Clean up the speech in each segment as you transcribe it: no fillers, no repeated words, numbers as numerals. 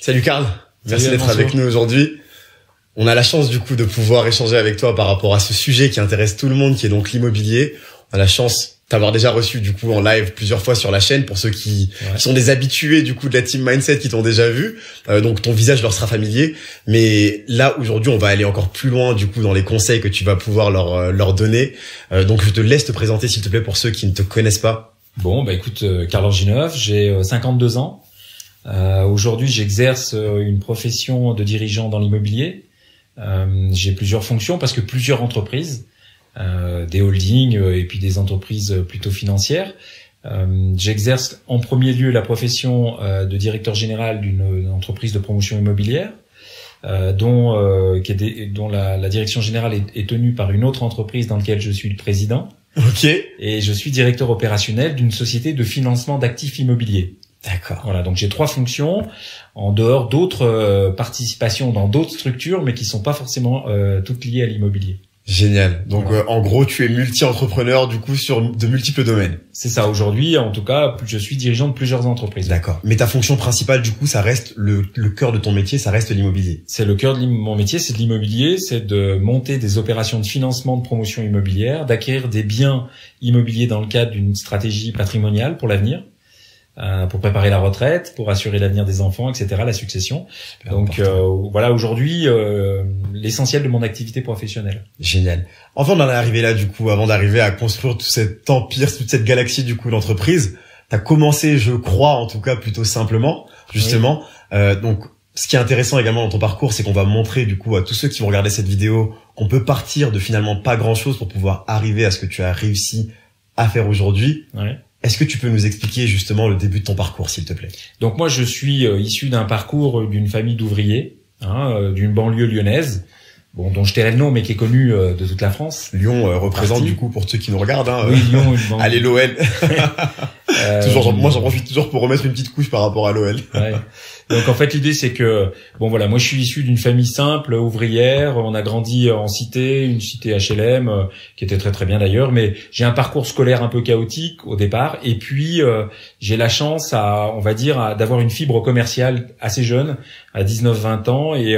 Salut Karl, merci Salut, d'être avec nous aujourd'hui. On a la chance du coup de pouvoir échanger avec toi par rapport à ce sujet qui intéresse tout le monde, qui est donc l'immobilier. On a la chance t'avoir déjà reçu du coup en live plusieurs fois sur la chaîne pour ceux qui sont des habitués du coup de la team Mindset qui t'ont déjà vu. Donc ton visage leur sera familier. Mais là aujourd'hui on va aller encore plus loin du coup dans les conseils que tu vas pouvoir leur donner. Donc je te laisse te présenter s'il te plaît pour ceux qui ne te connaissent pas. Bon bah écoute, Karl Orginov, j'ai 52 ans. Aujourd'hui j'exerce une profession de dirigeant dans l'immobilier. J'ai plusieurs fonctions parce que plusieurs entreprises. Des holdings et puis des entreprises plutôt financières. J'exerce en premier lieu la profession de directeur général d'une entreprise de promotion immobilière, dont la direction générale est tenue par une autre entreprise dans laquelle je suis le président. Ok. Et je suis directeur opérationnel d'une société de financement d'actifs immobiliers. D'accord. Voilà, donc j'ai 3 fonctions en dehors d'autres participations dans d'autres structures, mais qui sont pas forcément toutes liées à l'immobilier. Génial. Donc en gros, tu es multi-entrepreneur du coup sur de multiples domaines. C'est ça. Aujourd'hui, en tout cas, je suis dirigeant de plusieurs entreprises. D'accord. Mais ta fonction principale du coup, ça reste le cœur de ton métier, ça reste l'immobilier. C'est le cœur de mon métier, c'est de l'immobilier, c'est de monter des opérations de financement de promotion immobilière, d'acquérir des biens immobiliers dans le cadre d'une stratégie patrimoniale pour l'avenir. Pour préparer la retraite, pour assurer l'avenir des enfants, etc., la succession. Donc voilà, aujourd'hui, l'essentiel de mon activité professionnelle. Génial. Enfin, on en est arrivé là, du coup, avant d'arriver à construire tout cet empire, toute cette galaxie, du coup, d'entreprise. T'as commencé, je crois, en tout cas, plutôt simplement, justement. Oui. Donc, ce qui est intéressant également dans ton parcours, c'est qu'on va montrer, du coup, à tous ceux qui vont regarder cette vidéo, qu'on peut partir de finalement pas grand-chose pour pouvoir arriver à ce que tu as réussi à faire aujourd'hui. Oui. Est-ce que tu peux nous expliquer justement le début de ton parcours, s'il te plaît? Donc moi, je suis issu d'un parcours d'une famille d'ouvriers, d'une banlieue lyonnaise, bon, dont je tairai le nom, mais qui est connue de toute la France. Lyon représente du coup pour ceux qui nous regardent. Oui, Lyon. Allez l'OL. Toujours, moi j'en profite toujours pour remettre une petite couche par rapport à l'OL. Ouais. Donc en fait l'idée c'est que bon voilà, moi je suis issu d'une famille simple ouvrière, on a grandi en cité, une cité HLM qui était très très bien d'ailleurs, mais j'ai un parcours scolaire un peu chaotique au départ et puis j'ai la chance on va dire d'avoir une fibre commerciale assez jeune à 19-20 ans et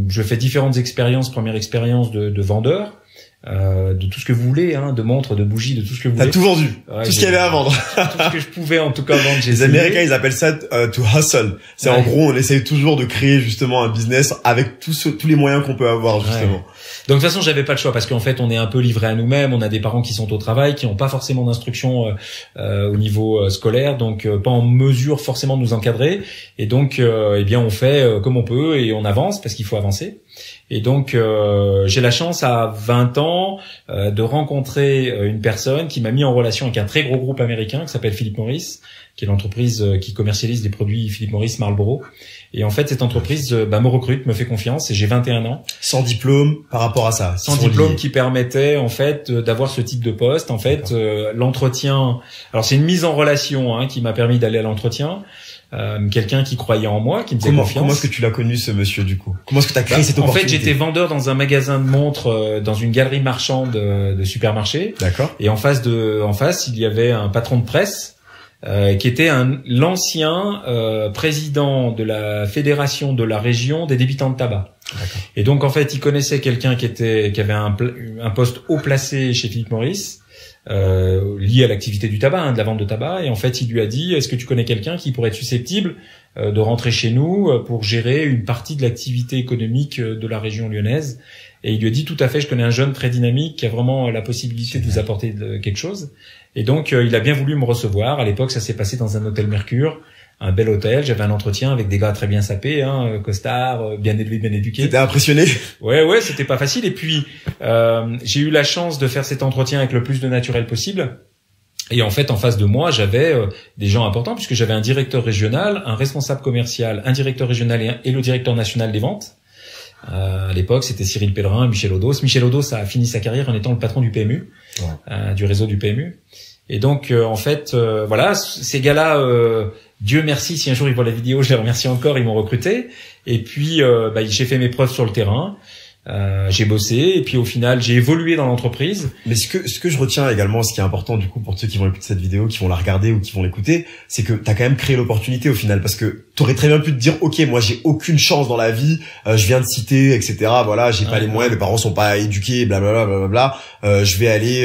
je fais différentes expériences, première expérience de vendeur. De tout ce que vous voulez, de montres, de bougies, de tout ce que vous voulez. T'as tout vendu, tout ce qu'il y avait à vendre. Tout ce que je pouvais en tout cas vendre. Les Américains, ils appellent ça to hustle. C'est en gros, on essaye toujours de créer justement un business avec tous les moyens qu'on peut avoir justement. Ouais. Donc de toute façon, j'avais pas le choix parce qu'en fait, on est un peu livré à nous-mêmes. On a des parents qui sont au travail, qui n'ont pas forcément d'instruction au niveau scolaire, donc pas en mesure forcément de nous encadrer. Et donc, eh bien, on fait comme on peut et on avance parce qu'il faut avancer. Et donc j'ai la chance à 20 ans de rencontrer une personne qui m'a mis en relation avec un très gros groupe américain qui s'appelle Philip Morris, qui est l'entreprise qui commercialise des produits Philip Morris Marlboro. Et en fait cette entreprise me recrute, me fait confiance et j'ai 21 ans. Sans diplôme par rapport à ça. Sans diplôme qui permettait en fait d'avoir ce type de poste. En fait l'entretien, alors c'est une mise en relation qui m'a permis d'aller à l'entretien. Quelqu'un qui croyait en moi, qui me faisait confiance. Comment est-ce que tu l'as connu ce monsieur du coup? Comment est-ce que tu as créé cette opportunité? En fait, j'étais vendeur dans un magasin de montres, dans une galerie marchande de supermarché. D'accord. Et en face, il y avait un patron de presse qui était l'ancien président de la fédération de la région des débitants de tabac. D'accord. Et donc en fait, il connaissait quelqu'un qui avait un poste haut placé chez Philip Morris. Lié à l'activité du tabac, de la vente de tabac, et en fait il lui a dit est-ce que tu connais quelqu'un qui pourrait être susceptible de rentrer chez nous pour gérer une partie de l'activité économique de la région lyonnaise? Et il lui a dit tout à fait, je connais un jeune très dynamique qui a vraiment la possibilité de vous apporter quelque chose. Et donc il a bien voulu me recevoir. À l'époque ça s'est passé dans un hôtel Mercure, un bel hôtel, j'avais un entretien avec des gars très bien sapés, costards, bien élevés, bien éduqués. T'étais impressionné? Ouais, c'était pas facile. Et puis j'ai eu la chance de faire cet entretien avec le plus de naturel possible. Et en fait, en face de moi, j'avais des gens importants puisque j'avais un directeur régional, un responsable commercial, un directeur régional et le directeur national des ventes. À l'époque, c'était Cyril Pellerin, Michel Odos. Michel Odos a fini sa carrière en étant le patron du PMU, du réseau du PMU. Et donc, en fait, voilà, ces gars-là, Dieu merci, si un jour ils voient la vidéo, je les remercie encore, ils m'ont recruté. Et puis, j'ai fait mes preuves sur le terrain. J'ai bossé et puis au final j'ai évolué dans l'entreprise. Mais ce que je retiens également, ce qui est important du coup pour ceux qui vont écouter cette vidéo, qui vont la regarder ou qui vont l'écouter, c'est que t'as quand même créé l'opportunité au final, parce que t'aurais très bien pu te dire ok, moi j'ai aucune chance dans la vie, je viens de citer, etc. Voilà, j'ai pas les moyens, mes parents sont pas éduqués, blablabla, blablabla. Je vais aller,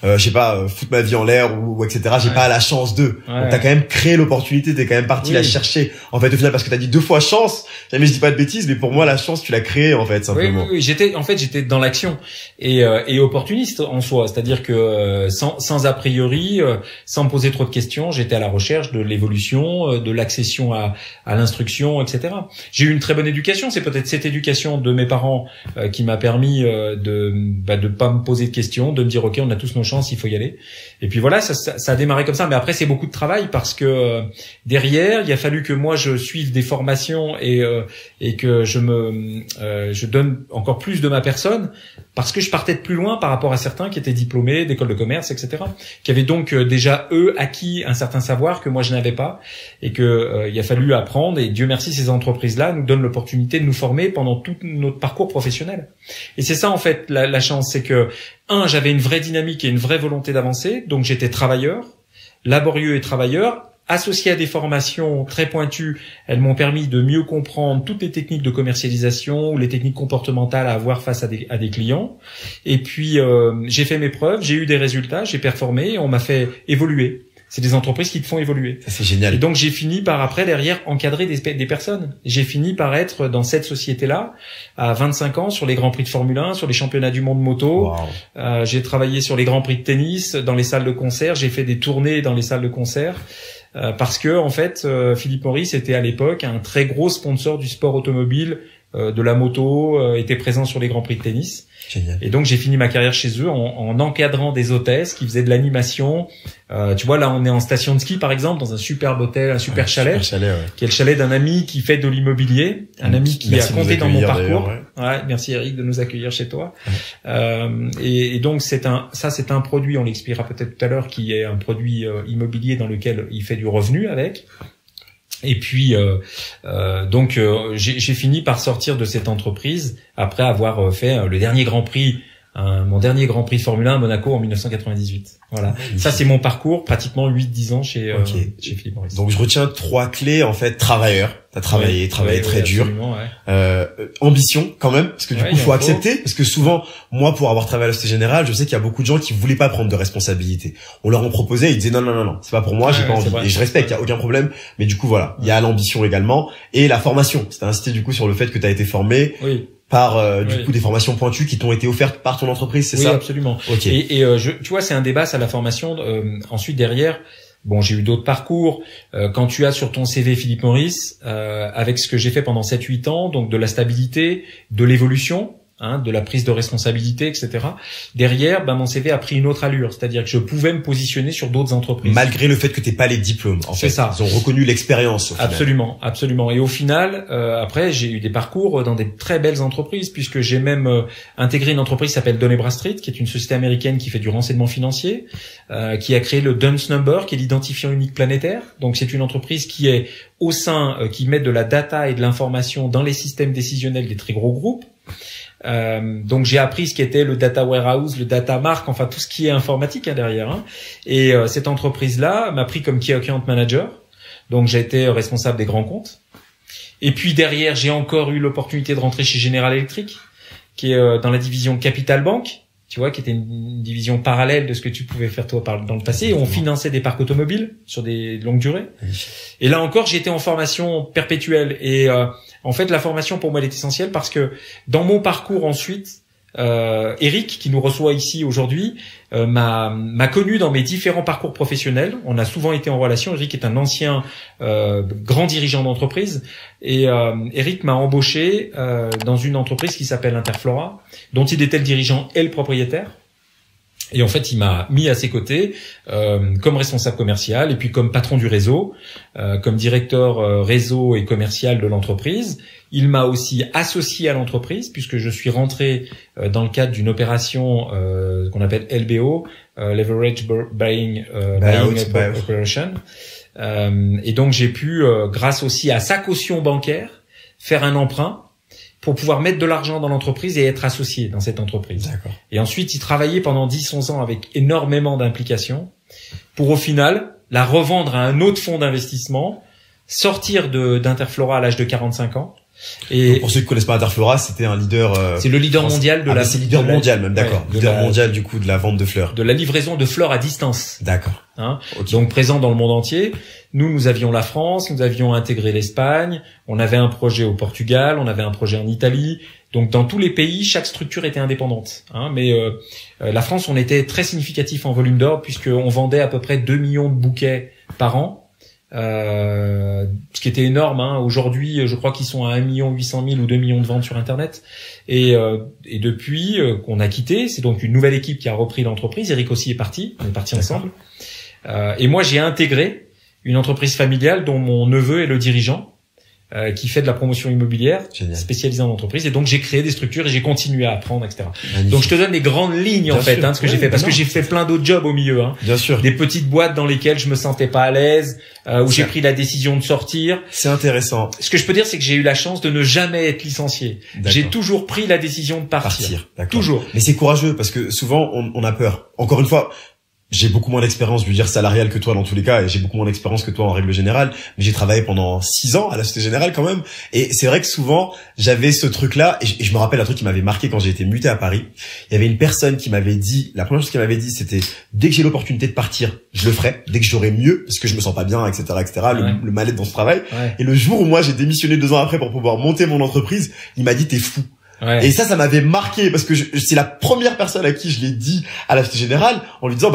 je sais pas, foutre ma vie en l'air ou etc. J'ai pas la chance d'eux. Donc t'as quand même créé l'opportunité, t'es quand même parti la chercher. En fait au final, parce que t'as dit 2 fois chance. Jamais je dis pas de bêtises, mais pour moi la chance tu l'as créée en fait simplement. Oui, j'étais dans l'action et opportuniste en soi, c'est-à-dire que sans a priori, sans me poser trop de questions, j'étais à la recherche de l'évolution, de l'accession à l'instruction, etc. J'ai eu une très bonne éducation, c'est peut-être cette éducation de mes parents qui m'a permis de pas me poser de questions, de me dire ok, on a tous nos chances, il faut y aller. Et puis voilà, ça a démarré comme ça, mais après c'est beaucoup de travail parce que derrière, il a fallu que moi je suive des formations et que je donne encore plus de ma personne, parce que je partais de plus loin par rapport à certains qui étaient diplômés d'école de commerce, etc., qui avaient donc déjà eux acquis un certain savoir que moi je n'avais pas, et que il a fallu apprendre. Et Dieu merci, ces entreprises-là nous donnent l'opportunité de nous former pendant tout notre parcours professionnel. Et c'est ça en fait la chance, c'est que j'avais une vraie dynamique et une vraie volonté d'avancer, donc j'étais travailleur, laborieux et travailleur. Associé à des formations très pointues, elles m'ont permis de mieux comprendre toutes les techniques de commercialisation ou les techniques comportementales à avoir face à des clients. Et puis, j'ai fait mes preuves, j'ai eu des résultats, j'ai performé et on m'a fait évoluer. C'est des entreprises qui te font évoluer. Ça, c'est génial. Et donc, j'ai fini par, après, derrière, encadrer des personnes. J'ai fini par être dans cette société-là, à 25 ans, sur les Grands Prix de Formule 1, sur les championnats du monde moto. Wow. J'ai travaillé sur les Grands Prix de tennis, dans les salles de concert. J'ai fait des tournées dans les salles de concert. Parce que en fait, Philip Morris était à l'époque un très gros sponsor du sport automobile, de la moto, était présent sur les grands prix de tennis. Génial. Et donc j'ai fini ma carrière chez eux en encadrant des hôtesses qui faisaient de l'animation. Tu vois, là on est en station de ski par exemple, dans un superbe hôtel, un super chalet, qui est le chalet d'un ami qui fait de l'immobilier, un ami qui a compté dans mon parcours. Ouais, merci Eric de nous accueillir chez toi. Et donc c'est un produit, on l'expliquera peut-être tout à l'heure, qui est un produit immobilier dans lequel il fait du revenu avec. Et puis donc j'ai fini par sortir de cette entreprise après avoir fait le dernier Grand Prix, mon dernier Grand Prix de Formule 1 à Monaco en 1998. Voilà. Ça c'est mon parcours, pratiquement 8-10 ans chez Philip Morris. Donc je retiens 3 clés en fait. Travailleur, t'as travaillé très dur. Ambition quand même, parce que du coup faut accepter, parce que souvent moi pour avoir travaillé à la Société Générale, je sais qu'il y a beaucoup de gens qui voulaient pas prendre de responsabilité. On leur en proposait, ils disaient non, c'est pas pour moi, j'ai pas envie. Et je respecte, il y a aucun problème, mais du coup voilà, il y a l'ambition également et la formation. C'était insisté du coup sur le fait que tu as été formé. Oui. Par du coup des formations pointues qui t'ont été offertes par ton entreprise, c'est ça? Oui, absolument. Okay. Et tu vois, c'est un débat, ça, la formation. Ensuite derrière, bon, j'ai eu d'autres parcours. Quand tu as sur ton CV Philip Morris, avec ce que j'ai fait pendant 7-8 ans, donc de la stabilité, de l'évolution, de la prise de responsabilité, etc. Derrière, mon CV a pris une autre allure, c'est-à-dire que je pouvais me positionner sur d'autres entreprises. Malgré le fait que t'aies pas les diplômes, en fait. C'est ça. Ils ont reconnu l'expérience. Absolument, absolument. Et au final, après, j'ai eu des parcours dans des très belles entreprises, puisque j'ai même intégré une entreprise qui s'appelle Dun & Bradstreet, qui est une société américaine qui fait du renseignement financier, qui a créé le Duns Number, qui est l'identifiant unique planétaire. Donc c'est une entreprise qui est au sein, qui met de la data et de l'information dans les systèmes décisionnels des très gros groupes. Donc j'ai appris ce qu'était le data warehouse, le data mart, enfin tout ce qui est informatique derrière. Et cette entreprise-là m'a pris comme key account manager. Donc j'ai été responsable des grands comptes. Et puis derrière, j'ai encore eu l'opportunité de rentrer chez General Electric, qui est dans la division Capital Bank, tu vois, qui était une division parallèle de ce que tu pouvais faire toi dans le passé. Et on finançait des parcs automobiles sur des longues durées. Et là encore, j'étais en formation perpétuelle. Et en fait, la formation pour moi, elle est essentielle parce que dans mon parcours ensuite, Eric, qui nous reçoit ici aujourd'hui, m'a connu dans mes différents parcours professionnels. On a souvent été en relation. Eric est un ancien grand dirigeant d'entreprise. Et Eric m'a embauché dans une entreprise qui s'appelle Interflora, dont il était le dirigeant et le propriétaire. Et en fait, il m'a mis à ses côtés comme responsable commercial et puis comme patron du réseau, comme directeur réseau et commercial de l'entreprise. Il m'a aussi associé à l'entreprise puisque je suis rentré dans le cadre d'une opération qu'on appelle LBO, Leverage Buying Operation. Et donc, j'ai pu, grâce aussi à sa caution bancaire, faire un emprunt pour pouvoir mettre de l'argent dans l'entreprise et être associé dans cette entreprise. D'accord. Et ensuite, y travailler pendant 10-11 ans avec énormément d'implications pour au final la revendre à un autre fonds d'investissement, sortir d'Interflora à l'âge de 45 ans. Et donc pour ceux qui connaissent pas Interflora, c'était un leader. C'est le leader mondial de c'est leader mondial même, d'accord. Ouais, leader mondial du coup de la vente de fleurs. De la livraison de fleurs à distance. D'accord. Okay. Donc présent dans le monde entier. Nous avions la France, nous avions intégré l'Espagne, on avait un projet au Portugal, on avait un projet en Italie. Donc dans tous les pays, chaque structure était indépendante. Mais la France, on était très significatif en volume d'ordre puisqu'on vendait à peu près 2 millions de bouquets par an. Ce qui était énorme. Aujourd'hui, je crois qu'ils sont à 1 800 000 ou 2 millions de ventes sur Internet. Et depuis qu'on a quitté, c'est donc une nouvelle équipe qui a repris l'entreprise. Eric aussi est parti. On est partis ensemble. Et moi, j'ai intégré une entreprise familiale dont mon neveu est le dirigeant, qui fait de la promotion immobilière, spécialisée en entreprise. Et donc, j'ai créé des structures et j'ai continué à apprendre, etc. Magnifique. Donc, je te donne les grandes lignes, en fait, ce que j'ai fait. Parce que j'ai fait plein d'autres jobs au milieu. Bien sûr. Des petites boîtes dans lesquelles je me sentais pas à l'aise, où j'ai pris la décision de sortir. C'est intéressant. Ce que je peux dire, c'est que j'ai eu la chance de ne jamais être licencié. J'ai toujours pris la décision de partir. Toujours. Mais c'est courageux parce que souvent, on a peur. Encore une fois, j'ai beaucoup moins d'expérience, je veux dire, salariale que toi dans tous les cas, et j'ai beaucoup moins d'expérience que toi en règle générale, mais j'ai travaillé pendant 6 ans à la Société Générale quand même, et c'est vrai que souvent, j'avais ce truc-là, et je me rappelle un truc qui m'avait marqué quand j'ai été muté à Paris. Il y avait une personne qui m'avait dit, la première chose qu'elle m'avait dit, c'était, dès que j'ai l'opportunité de partir, je le ferai, dès que j'aurai mieux, parce que je me sens pas bien, etc., le mal-être dans ce travail. Ouais. Et le jour où moi, j'ai démissionné 2 ans après pour pouvoir monter mon entreprise, il m'a dit, t'es fou. Ouais. Et ça m'avait marqué, parce que c'est la première personne à qui je l'ai dit à la Société Générale, en lui disant,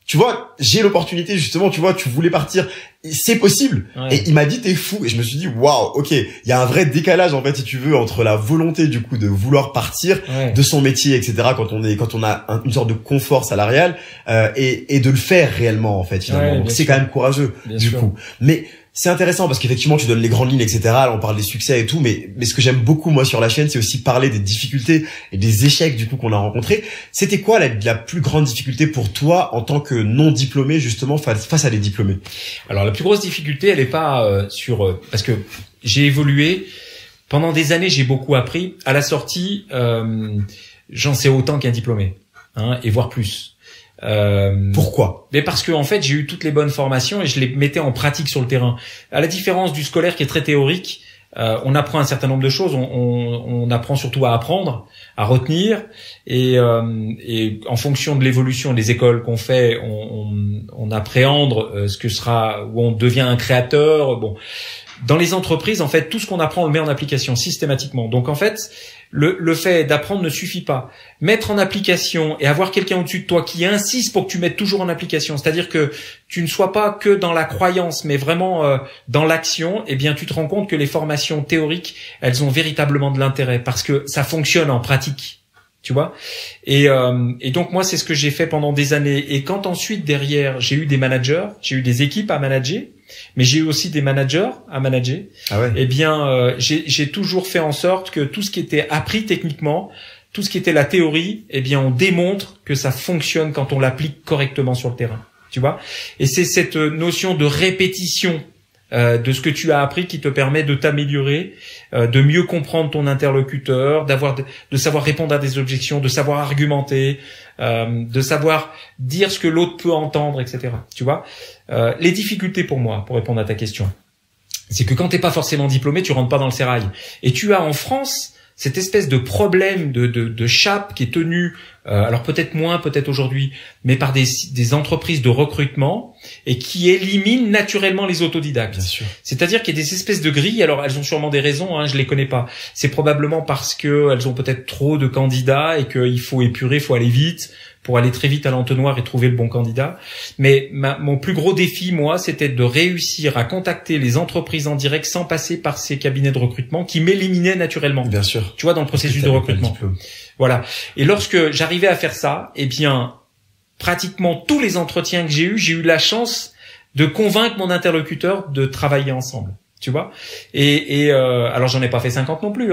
tu vois, j'ai l'opportunité justement, tu vois, tu voulais partir, c'est possible. Ouais. Et il m'a dit t'es fou, et je me suis dit waouh, ok, il y a un vrai décalage en fait, si tu veux, entre la volonté du coup de vouloir partir de son métier, etc. quand on a une sorte de confort salarial et de le faire réellement en fait finalement. Donc c'est quand même courageux du coup. Mais c'est intéressant parce qu'effectivement tu donnes les grandes lignes, etc. Là, on parle des succès et tout, mais ce que j'aime beaucoup moi sur la chaîne, c'est aussi parler des difficultés et des échecs du coup qu'on a rencontrés. C'était quoi la plus grande difficulté pour toi en tant que non diplômé justement face à des diplômés? Alors la plus grosse difficulté, elle est pas parce que j'ai évolué pendant des années, j'ai beaucoup appris. À la sortie, j'en sais autant qu'un diplômé, et voire plus. Pourquoi? Mais parce que en fait j'ai eu toutes les bonnes formations et je les mettais en pratique sur le terrain. À la différence du scolaire qui est très théorique, on apprend un certain nombre de choses. On apprend surtout à apprendre, à retenir, et en fonction de l'évolution des écoles qu'on fait, on appréhende ce que sera, où on devient un créateur. Bon, dans les entreprises, en fait, tout ce qu'on apprend, on le met en application systématiquement. Donc en fait, le fait d'apprendre ne suffit pas. Mettre en application et avoir quelqu'un au-dessus de toi qui insiste pour que tu mettes toujours en application, c'est-à-dire que tu ne sois pas que dans la croyance, mais vraiment dans l'action, eh bien tu te rends compte que les formations théoriques, elles ont véritablement de l'intérêt parce que ça fonctionne en pratique. Tu vois, et donc moi c'est ce que j'ai fait pendant des années. Et quand ensuite derrière j'ai eu des managers, j'ai eu des équipes à manager, mais j'ai eu aussi des managers à manager. Ah ouais. Eh bien j'ai toujours fait en sorte que tout ce qui était appris techniquement, tout ce qui était la théorie, eh bien on démontre que ça fonctionne quand on l'applique correctement sur le terrain. Tu vois, et c'est cette notion de répétition de ce que tu as appris qui te permet de t'améliorer, de mieux comprendre ton interlocuteur, de savoir répondre à des objections, de savoir argumenter, de savoir dire ce que l'autre peut entendre, etc. Tu vois, les difficultés pour moi, pour répondre à ta question, c'est que quand t'es pas forcément diplômé, tu rentres pas dans le sérail. Et tu as en France cette espèce de problème de chape qui est tenu, alors peut-être moins, peut-être aujourd'hui, mais par des entreprises de recrutement et qui élimine naturellement les autodidactes. Bien sûr. C'est-à-dire qu'il y a des espèces de grilles. Alors elles ont sûrement des raisons, je les connais pas. C'est probablement parce que elles ont peut-être trop de candidats et qu'il faut épurer, il faut aller vite pour aller très vite à l'entonnoir et trouver le bon candidat. Mais mon plus gros défi, moi, c'était de réussir à contacter les entreprises en direct sans passer par ces cabinets de recrutement qui m'éliminaient naturellement. Bien sûr. Tu vois, dans le processus de recrutement. Voilà. Et lorsque j'arrivais à faire ça, eh bien, pratiquement tous les entretiens que j'ai eu la chance de convaincre mon interlocuteur de travailler ensemble. Tu vois, et alors j'en ai pas fait 50 non plus,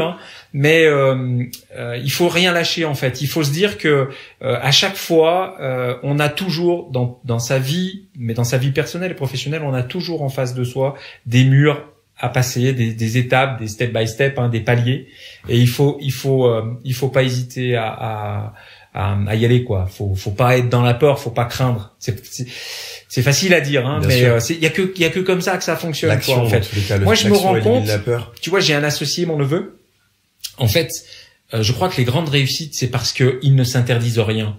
mais il faut rien lâcher en fait. Il faut se dire que à chaque fois, on a toujours dans sa vie, mais dans sa vie personnelle et professionnelle, on a toujours en face de soi des murs à passer, des étapes, des step by step, des paliers. Et il faut pas hésiter à y aller, quoi. Faut pas être dans la peur, faut pas craindre. C'est facile à dire, mais il y a que comme ça que ça fonctionne, quoi, en fait. Moi, je me rends compte, tu vois, j'ai un associé, mon neveu. En fait, je crois que les grandes réussites, c'est parce que ils ne s'interdisent rien.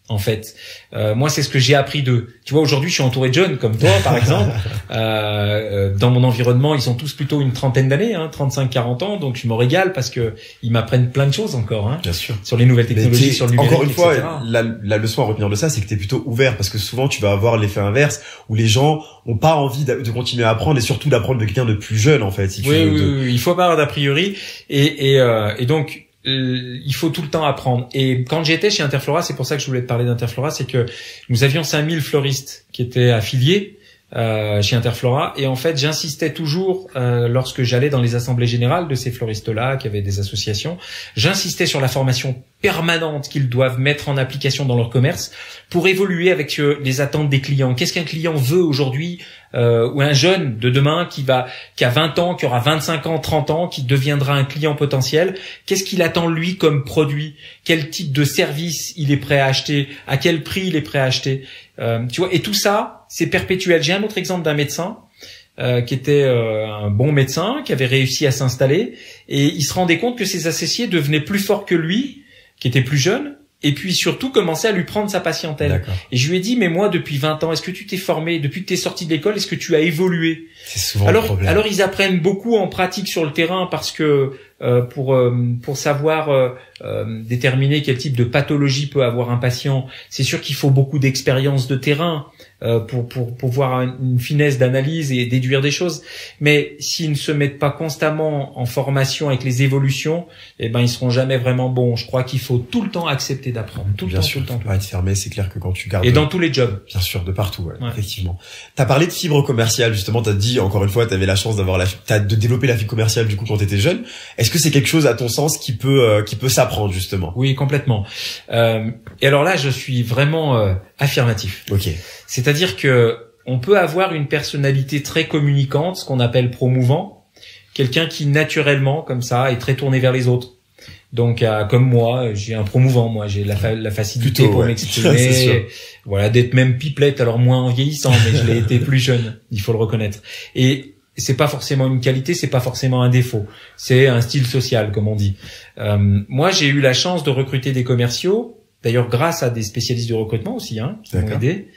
En fait, moi, c'est ce que j'ai appris d'eux. Tu vois, aujourd'hui, je suis entouré de jeunes comme toi, par exemple. Dans mon environnement, ils sont tous plutôt une trentaine d'années, 35-40 ans. Donc, je me régale parce que ils m'apprennent plein de choses encore, bien sûr, sur les nouvelles technologies, sur le numérique, encore une fois, etc. la leçon à retenir de ça, c'est que t'es plutôt ouvert, parce que souvent, tu vas avoir l'effet inverse où les gens ont pas envie de continuer à apprendre et surtout d'apprendre de quelqu'un de plus jeune, en fait. Si tu veux, oui, il faut pas avoir d'a priori et donc il faut tout le temps apprendre. Et quand j'étais chez Interflora, c'est pour ça que je voulais te parler d'Interflora, c'est que nous avions 5000 fleuristes qui étaient affiliés chez Interflora, et en fait j'insistais toujours lorsque j'allais dans les assemblées générales de ces fleuristes-là qui avaient des associations, j'insistais sur la formation permanente qu'ils doivent mettre en application dans leur commerce pour évoluer avec les attentes des clients. Qu'est-ce qu'un client veut aujourd'hui, ou un jeune de demain qui a 20 ans, qui aura 25 ans, 30 ans, qui deviendra un client potentiel? Qu'est-ce qu'il attend lui comme produit? Quel type de service il est prêt à acheter? À quel prix il est prêt à acheter? Tu vois, et tout ça, c'est perpétuel. J'ai un autre exemple d'un médecin qui était un bon médecin, qui avait réussi à s'installer, et il se rendait compte que ses associés devenaient plus forts que lui, qui était plus jeune, et puis surtout commençait à lui prendre sa patientèle. D'accord. Et je lui ai dit, mais moi, depuis 20 ans, est-ce que tu t'es formé? Depuis que tu es sorti de l'école, est-ce que tu as évolué? C'est souvent le problème. Alors ils apprennent beaucoup en pratique sur le terrain, parce que pour savoir déterminer quel type de pathologie peut avoir un patient, c'est sûr qu'il faut beaucoup d'expérience de terrain pour voir une finesse d'analyse et déduire des choses. Mais s'ils ne se mettent pas constamment en formation avec les évolutions, ils seront jamais vraiment bons. Je crois qu'il faut tout le temps accepter d'apprendre, tout le temps. Bien sûr, pas être fermé, c'est clair que quand tu gardes... Et dans tous les jobs. Bien sûr, de partout, ouais. Effectivement. T'as parlé de fibre commerciale, justement, t'as dit, encore une fois, t'avais la chance de développer la fibre commerciale, du coup, quand t'étais jeune. Est-ce que c'est quelque chose, à ton sens, qui peut s'apprendre, justement? Oui, complètement. Et alors là, je suis vraiment affirmatif. Ok. C'est-à-dire que on peut avoir une personnalité très communicante, ce qu'on appelle promouvant, quelqu'un qui naturellement, comme ça, est très tourné vers les autres. Donc, comme moi, j'ai un promouvant, moi, j'ai la facilité plutôt, pour m'exprimer, voilà, d'être même pipelette, alors moins en vieillissant, mais je l'ai été plus jeune, il faut le reconnaître. Et c'est pas forcément une qualité, c'est pas forcément un défaut, c'est un style social, comme on dit. Moi, j'ai eu la chance de recruter des commerciaux, d'ailleurs grâce à des spécialistes du recrutement aussi, qui m'ont aidé.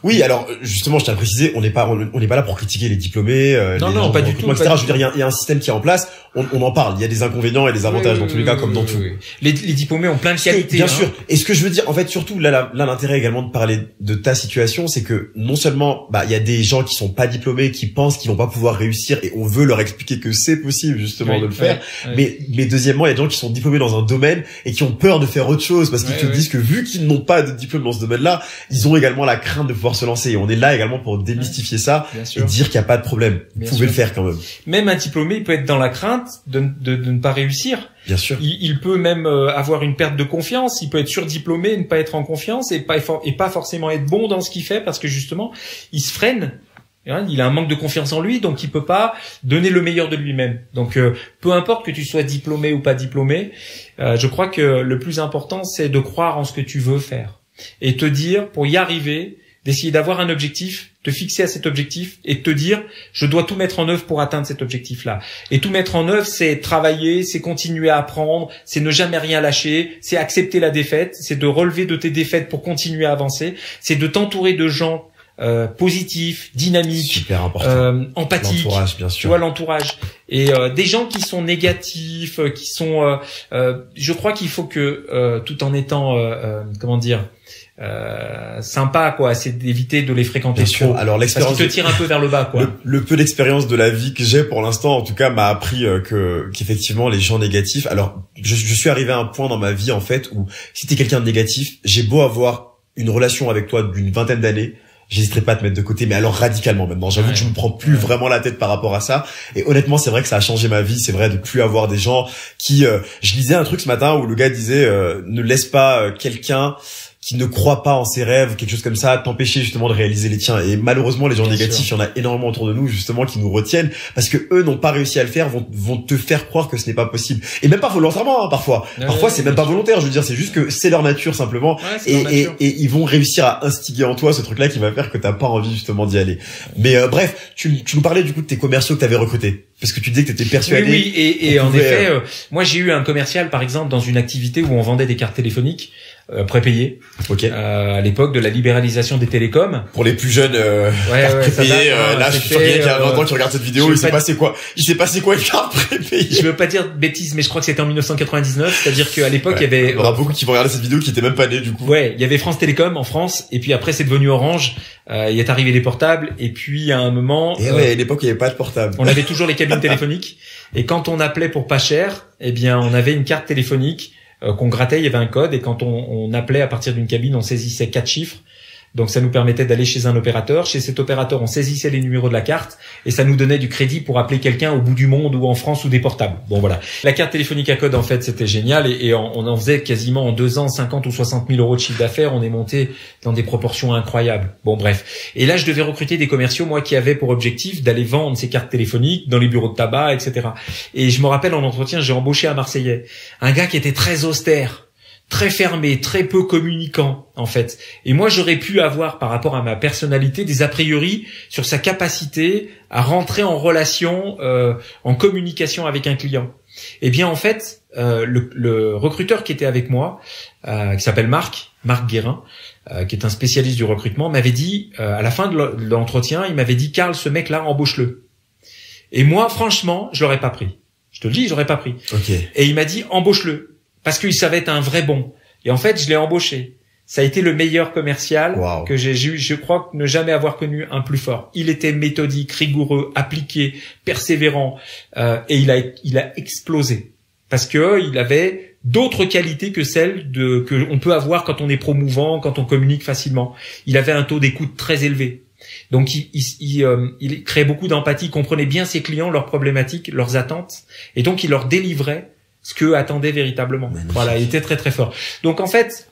Oui, alors justement, je tiens à préciser, on n'est pas là pour critiquer les diplômés, non, pas du tout, etc. Je veux dire, il y a un système qui est en place. On en parle. Il y a des inconvénients et des avantages dans tous les cas, comme dans tout. Oui. Les diplômés ont plein de qualités. Bien sûr. Et ce que je veux dire, en fait, surtout là, l'intérêt également de parler de ta situation, c'est que non seulement, il y a des gens qui sont pas diplômés, qui pensent qu'ils vont pas pouvoir réussir, et on veut leur expliquer que c'est possible justement de le faire. Mais deuxièmement, il y a des gens qui sont diplômés dans un domaine et qui ont peur de faire autre chose parce qu'ils te disent que vu qu'ils n'ont pas de diplôme dans ce domaine-là, ils ont également la crainte de pouvoir se lancer. Et on est là également pour démystifier ça et dire qu'il n'y a pas de problème. Vous pouvez le faire quand même. Même un diplômé, il peut être dans la crainte de ne pas réussir. Bien sûr. Il peut même avoir une perte de confiance. Il peut être surdiplômé, ne pas être en confiance et pas forcément être bon dans ce qu'il fait parce que justement, il se freine. Il a un manque de confiance en lui, donc il peut pas donner le meilleur de lui-même. Donc, peu importe que tu sois diplômé ou pas diplômé, je crois que le plus important, c'est de croire en ce que tu veux faire et te dire, pour y arriver, d'essayer d'avoir un objectif, te fixer à cet objectif et te dire, je dois tout mettre en œuvre pour atteindre cet objectif-là. Et tout mettre en œuvre, c'est travailler, c'est continuer à apprendre, c'est ne jamais rien lâcher, c'est accepter la défaite, c'est de relever de tes défaites pour continuer à avancer, c'est de t'entourer de gens positifs, dynamiques, super important, empathiques, l'entourage, bien sûr. Tu vois, l'entourage. Et des gens qui sont négatifs, qui sont je crois qu'il faut que tout en étant sympa, quoi, c'est d'éviter de les fréquenter bien trop. Sûr. Alors l'expérience parce qu'ils te tire un peu vers le bas, quoi. Le peu d'expérience de la vie que j'ai pour l'instant, en tout cas, m'a appris qu'effectivement les gens négatifs. Alors je suis arrivé à un point dans ma vie en fait où si t'es quelqu'un de négatif, j'ai beau avoir une relation avec toi d'une vingtaine d'années, j'hésiterai pas à te mettre de côté, mais alors radicalement maintenant. J'avoue que je me prends plus vraiment la tête par rapport à ça. Et honnêtement, c'est vrai que ça a changé ma vie. C'est vrai de plus avoir des gens qui... je lisais un truc ce matin où le gars disait ne laisse pas quelqu'un qui ne croient pas en ses rêves, quelque chose comme ça, t'empêcher justement de réaliser les tiens. Et malheureusement, les gens négatifs, il y en a énormément autour de nous justement qui nous retiennent parce que eux n'ont pas réussi à le faire, vont te faire croire que ce n'est pas possible. Et même pas volontairement, hein, parfois. Parfois, c'est même pas volontaire. Je veux dire, c'est juste que c'est leur nature simplement. Et ils vont réussir à instiguer en toi ce truc-là qui va faire que t'as pas envie justement d'y aller. Mais bref, tu nous parlais du coup de tes commerciaux que t'avais recrutés. Parce que tu disais que t'étais persuadé. Oui, et en effet, moi j'ai eu un commercial par exemple dans une activité où on vendait des cartes téléphoniques prépayées. Ok. À l'époque de la libéralisation des télécoms. Pour les plus jeunes, cartes prépayées, là je suis sûr qu'il y a 20 ans qui regarde cette vidéo, il s'est passé quoi une carte prépayée. Je veux pas dire de bêtises, mais je crois que c'était en 1999, c'est-à-dire qu'à l'époque il y avait. Il y aura beaucoup qui vont regarder cette vidéo qui étaient même pas nés du coup. Ouais, il y avait France Télécom en France, et puis après c'est devenu Orange. Il est arrivé les portables, et puis à un moment. Et ouais, à l'époque il y avait pas de portable. On avait toujours les cabines téléphoniques, et quand on appelait pour pas cher, eh bien on avait une carte téléphonique qu'on grattait, il y avait un code, et quand on appelait à partir d'une cabine, on saisissait 4 chiffres. Donc ça nous permettait d'aller chez un opérateur. Chez cet opérateur, on saisissait les numéros de la carte et ça nous donnait du crédit pour appeler quelqu'un au bout du monde ou en France ou des portables. Bon voilà. La carte téléphonique à code, en fait, c'était génial et on en faisait quasiment en 2 ans 50 ou 60 000 euros de chiffre d'affaires. On est monté dans des proportions incroyables. Bon bref. Et là, je devais recruter des commerciaux, moi, qui avaient pour objectif d'aller vendre ces cartes téléphoniques dans les bureaux de tabac, etc. Et je me rappelle en entretien, j'ai embauché un Marseillais, un gars qui était très austère, très fermé, très peu communicant en fait. Et moi j'aurais pu avoir par rapport à ma personnalité des a priori sur sa capacité à rentrer en relation, en communication avec un client. Eh bien en fait, le recruteur qui était avec moi, qui s'appelle Marc Guérin, qui est un spécialiste du recrutement, m'avait dit à la fin de l'entretien, il m'avait dit Karl, ce mec-là, embauche-le. Et moi franchement, je l'aurais pas pris. Je te le dis, j'aurais pas pris. Okay. Et il m'a dit embauche-le. Parce qu'il savait être un vrai bon. Et en fait, je l'ai embauché. Ça a été le meilleur commercial que j'ai eu. Je crois ne jamais avoir connu un plus fort. Il était méthodique, rigoureux, appliqué, persévérant, et il a explosé. Parce que il avait d'autres qualités que celles que on peut avoir quand on est promouvant, quand on communique facilement. Il avait un taux d'écoute très élevé. Donc il créait beaucoup d'empathie, comprenait bien ses clients, leurs problématiques, leurs attentes, et donc il leur délivrait ce qu'eux attendaient véritablement. Magnifique. Voilà, il était très très fort. Donc en fait,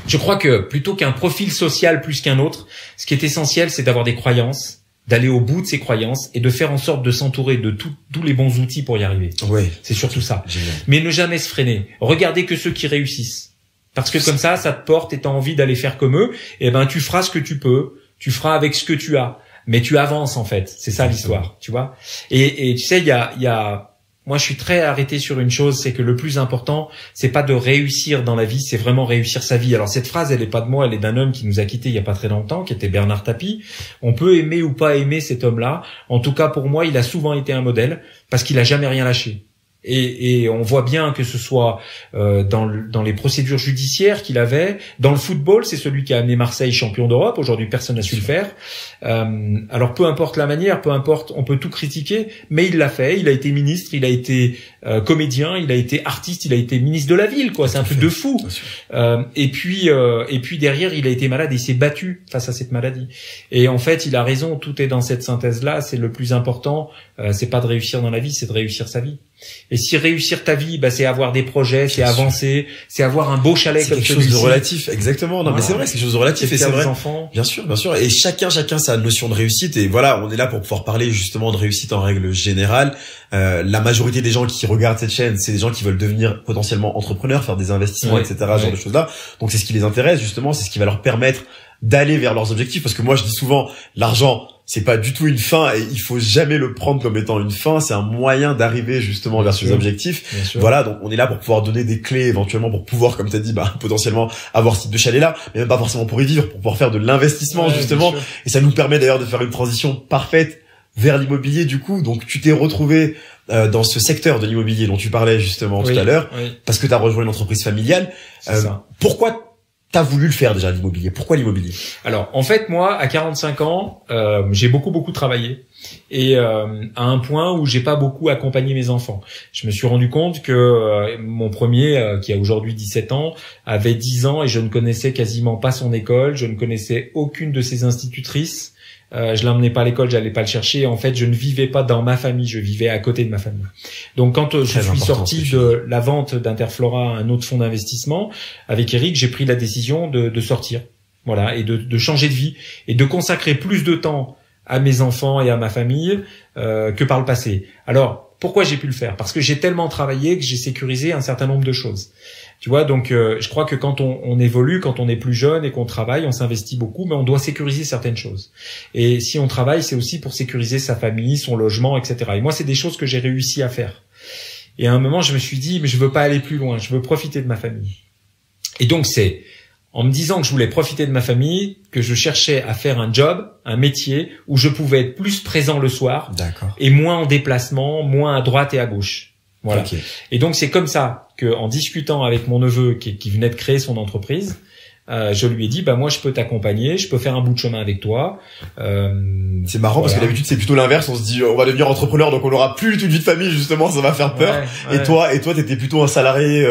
je crois que plutôt qu'un profil social plus qu'un autre, ce qui est essentiel, c'est d'avoir des croyances, d'aller au bout de ses croyances et de faire en sorte de s'entourer de tous les bons outils pour y arriver. Ouais. C'est surtout ça. Génial. Mais ne jamais se freiner. Regardez que ceux qui réussissent. Parce que comme ça te porte et t'as envie d'aller faire comme eux, et ben tu feras ce que tu peux, tu feras avec ce que tu as. Mais tu avances en fait. C'est ça l'histoire, tu vois. Et tu sais, il y a moi, je suis très arrêté sur une chose, c'est que le plus important, c'est pas de réussir dans la vie, c'est vraiment réussir sa vie. Alors cette phrase, elle est pas de moi, elle est d'un homme qui nous a quittés il y a pas très longtemps, qui était Bernard Tapie. On peut aimer ou pas aimer cet homme-là. En tout cas, pour moi, il a souvent été un modèle parce qu'il a jamais rien lâché. Et on voit bien que ce soit dans les procédures judiciaires qu'il avait, dans le football, c'est celui qui a amené Marseille champion d'Europe. Aujourd'hui, personne n'a su le faire. Alors peu importe la manière, peu importe, on peut tout critiquer, mais il l'a fait. Il a été ministre, il a été comédien, il a été artiste, il a été ministre de la ville, quoi. C'est un truc de fou. Et puis derrière, il a été malade et il s'est battu face à cette maladie. Et en fait, il a raison. Tout est dans cette synthèse-là. C'est le plus important. C'est pas de réussir dans la vie, c'est de réussir sa vie. Et si réussir ta vie, c'est avoir des projets, c'est avancer, c'est avoir un beau chalet comme celui-ci. C'est quelque chose de relatif, exactement. Non, voilà. Mais c'est vrai, c'est quelque chose de relatif et c'est vrai. Enfants. Bien sûr. Et chacun sa notion de réussite. Et voilà, on est là pour pouvoir parler justement de réussite en règle générale. La majorité des gens qui regardent cette chaîne, c'est des gens qui veulent devenir potentiellement entrepreneurs, faire des investissements, etc. Ce genre de choses-là. Donc c'est ce qui les intéresse justement, c'est ce qui va leur permettre d'aller vers leurs objectifs. Parce que moi, je dis souvent, l'argent, c'est pas du tout une fin et il faut jamais le prendre comme étant une fin. C'est un moyen d'arriver justement vers ses objectifs. Voilà, donc on est là pour pouvoir donner des clés éventuellement pour pouvoir, comme tu as dit, potentiellement avoir ce type de chalet-là, mais même pas forcément pour y vivre, pour pouvoir faire de l'investissement justement. Et ça nous permet d'ailleurs de faire une transition parfaite vers l'immobilier du coup. Donc tu t'es retrouvé dans ce secteur de l'immobilier dont tu parlais justement tout à l'heure, parce que tu as rejoint une entreprise familiale. Pourquoi t'as voulu le faire déjà l'immobilier? Pourquoi l'immobilier? Alors en fait moi à 45 ans j'ai beaucoup travaillé et à un point où j'ai pas beaucoup accompagné mes enfants. Je me suis rendu compte que mon premier qui a aujourd'hui 17 ans avait 10 ans et je ne connaissais quasiment pas son école, je ne connaissais aucune de ses institutrices. je l'emmenais pas à l'école, j'allais pas le chercher. En fait, je ne vivais pas dans ma famille, je vivais à côté de ma famille. Donc, quand je suis sorti de la vente d'Interflora à un autre fonds d'investissement, avec Eric, j'ai pris la décision de sortir, voilà, et de changer de vie et de consacrer plus de temps à mes enfants et à ma famille que par le passé. Alors, pourquoi j'ai pu le faire? Parce que j'ai tellement travaillé que j'ai sécurisé un certain nombre de choses. Tu vois, donc je crois que quand on évolue, quand on est plus jeune et qu'on travaille, on s'investit beaucoup, mais on doit sécuriser certaines choses. Et si on travaille, c'est aussi pour sécuriser sa famille, son logement, etc. Et moi, c'est des choses que j'ai réussi à faire. Et à un moment, je me suis dit, mais je veux pas aller plus loin, je veux profiter de ma famille. Et donc, c'est en me disant que je voulais profiter de ma famille que je cherchais à faire un job, un métier où je pouvais être plus présent le soir. D'accord. Et moins en déplacement, moins à droite et à gauche. Voilà. Okay. Et donc c'est comme ça que, en discutant avec mon neveu qui venait de créer son entreprise, je lui ai dit, bah moi je peux t'accompagner, je peux faire un bout de chemin avec toi. C'est marrant parce que d'habitude c'est plutôt l'inverse, on se dit on va devenir entrepreneur donc on n'aura plus toute vie de famille justement, ça va faire peur. Ouais. Et toi t'étais plutôt un salarié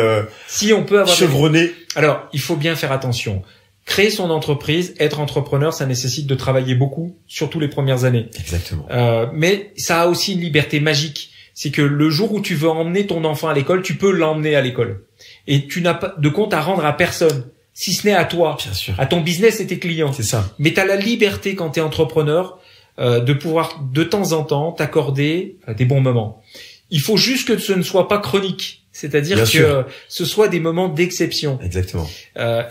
si on peut avoir chevronné. Alors il faut bien faire attention. Créer son entreprise, être entrepreneur, ça nécessite de travailler beaucoup, surtout les premières années. Exactement. Mais ça a aussi une liberté magique. C'est que le jour où tu veux emmener ton enfant à l'école, tu peux l'emmener à l'école. Et tu n'as pas de compte à rendre à personne, si ce n'est à toi, bien sûr, à ton business et tes clients. C'est ça. Mais tu as la liberté quand tu es entrepreneur de pouvoir de temps en temps t'accorder des bons moments. Il faut juste que ce ne soit pas chronique. C'est-à-dire bien que sûr, ce soit des moments d'exception. Exactement.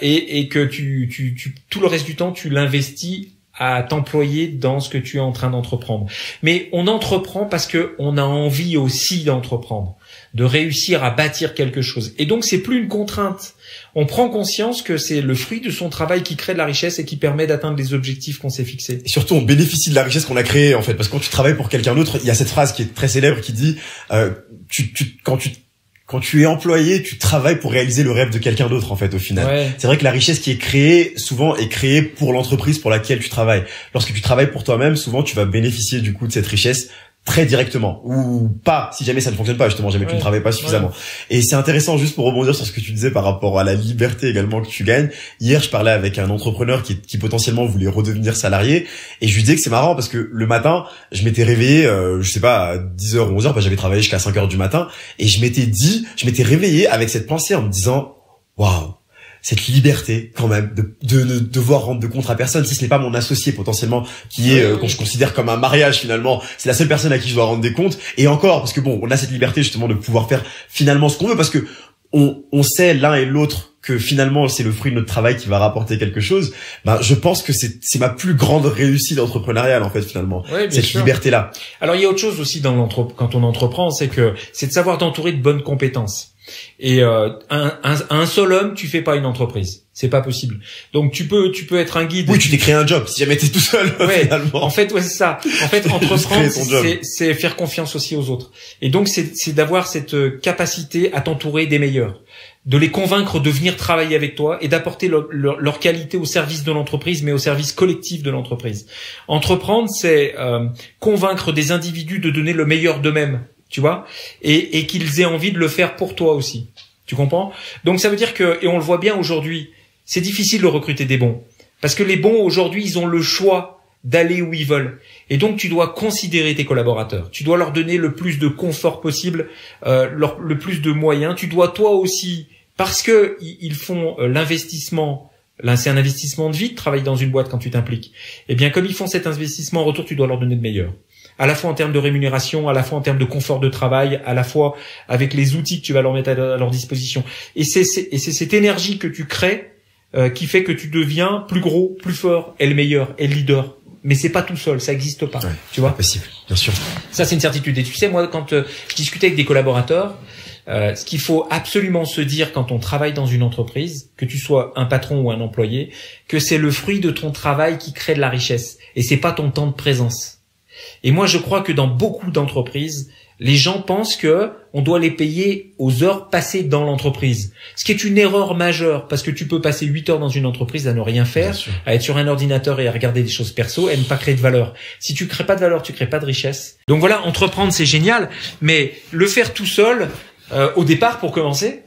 Et que tu tout le reste du temps, tu l'investis à t'employer dans ce que tu es en train d'entreprendre. Mais on entreprend parce que on a envie aussi d'entreprendre, de réussir à bâtir quelque chose. Et donc c'est plus une contrainte. On prend conscience que c'est le fruit de son travail qui crée de la richesse et qui permet d'atteindre les objectifs qu'on s'est fixés. Et surtout, on bénéficie de la richesse qu'on a créée, en fait, parce que quand tu travailles pour quelqu'un d'autre, il y a cette phrase qui est très célèbre qui dit quand tu es employé, tu travailles pour réaliser le rêve de quelqu'un d'autre, en fait, au final. Ouais. C'est vrai que la richesse qui est créée, souvent, est créée pour l'entreprise pour laquelle tu travailles. Lorsque tu travailles pour toi-même, souvent, tu vas bénéficier, du coup, de cette richesse très directement. Ou pas, si jamais ça ne fonctionne pas, justement, jamais tu ne travailles pas suffisamment. Ouais. Et c'est intéressant, juste pour rebondir sur ce que tu disais par rapport à la liberté également que tu gagnes. Hier, je parlais avec un entrepreneur qui potentiellement voulait redevenir salarié. Et je lui disais que c'est marrant parce que le matin, je m'étais réveillé, je sais pas, à 10h ou 11h, j'avais travaillé jusqu'à 5h du matin. Et je m'étais réveillé avec cette pensée en me disant, waouh, cette liberté quand même de ne devoir rendre de compte à personne, si ce n'est pas mon associé potentiellement qui est qu'on je considère comme un mariage finalement, c'est la seule personne à qui je dois rendre des comptes. Et encore parce que bon, on a cette liberté justement de pouvoir faire finalement ce qu'on veut, parce que on sait l'un et l'autre que finalement c'est le fruit de notre travail qui va rapporter quelque chose. Ben je pense que c'est ma plus grande réussite entrepreneuriale en fait finalement, cette liberté là. Alors il y a autre chose aussi quand on entreprend, c'est de savoir t'entourer de bonnes compétences. Et un seul homme, tu fais pas une entreprise, c'est pas possible. Donc tu peux être un guide. Oui, tu t'es créé un job si jamais t'es tout seul. Ouais, finalement. En fait, ouais, c'est ça. En fait, entreprendre, c'est faire confiance aussi aux autres. Et donc c'est d'avoir cette capacité à t'entourer des meilleurs, de les convaincre de venir travailler avec toi et d'apporter leur qualité au service de l'entreprise, mais au service collectif de l'entreprise. Entreprendre, c'est convaincre des individus de donner le meilleur d'eux-mêmes. Tu vois, et qu'ils aient envie de le faire pour toi aussi. Tu comprends? Donc ça veut dire que, et on le voit bien aujourd'hui, c'est difficile de recruter des bons. Parce que les bons aujourd'hui, ils ont le choix d'aller où ils veulent. Et donc tu dois considérer tes collaborateurs. Tu dois leur donner le plus de confort possible, le plus de moyens. Tu dois toi aussi, parce que ils font l'investissement. Là, c'est un investissement de vie de travailler dans une boîte quand tu t'impliques. Eh bien, comme ils font cet investissement en retour, tu dois leur donner de meilleur. À la fois en termes de rémunération, à la fois en termes de confort de travail, à la fois avec les outils que tu vas leur mettre à leur disposition. Et c'est cette énergie que tu crées qui fait que tu deviens plus gros, plus fort, et le meilleur, et le leader. Mais c'est pas tout seul, ça existe pas. Ouais, tu vois? C'est possible, bien sûr. Ça, c'est une certitude. Et tu sais, moi, quand je discutais avec des collaborateurs, ce qu'il faut absolument se dire quand on travaille dans une entreprise, que tu sois un patron ou un employé, que c'est le fruit de ton travail qui crée de la richesse. Et c'est pas ton temps de présence. Et moi, je crois que dans beaucoup d'entreprises, les gens pensent que on doit les payer aux heures passées dans l'entreprise. Ce qui est une erreur majeure, parce que tu peux passer 8 heures dans une entreprise à ne rien faire, à être sur un ordinateur et à regarder des choses perso et à ne pas créer de valeur. Si tu crées pas de valeur, tu crées pas de richesse. Donc voilà, entreprendre, c'est génial, mais le faire tout seul, au départ, pour commencer,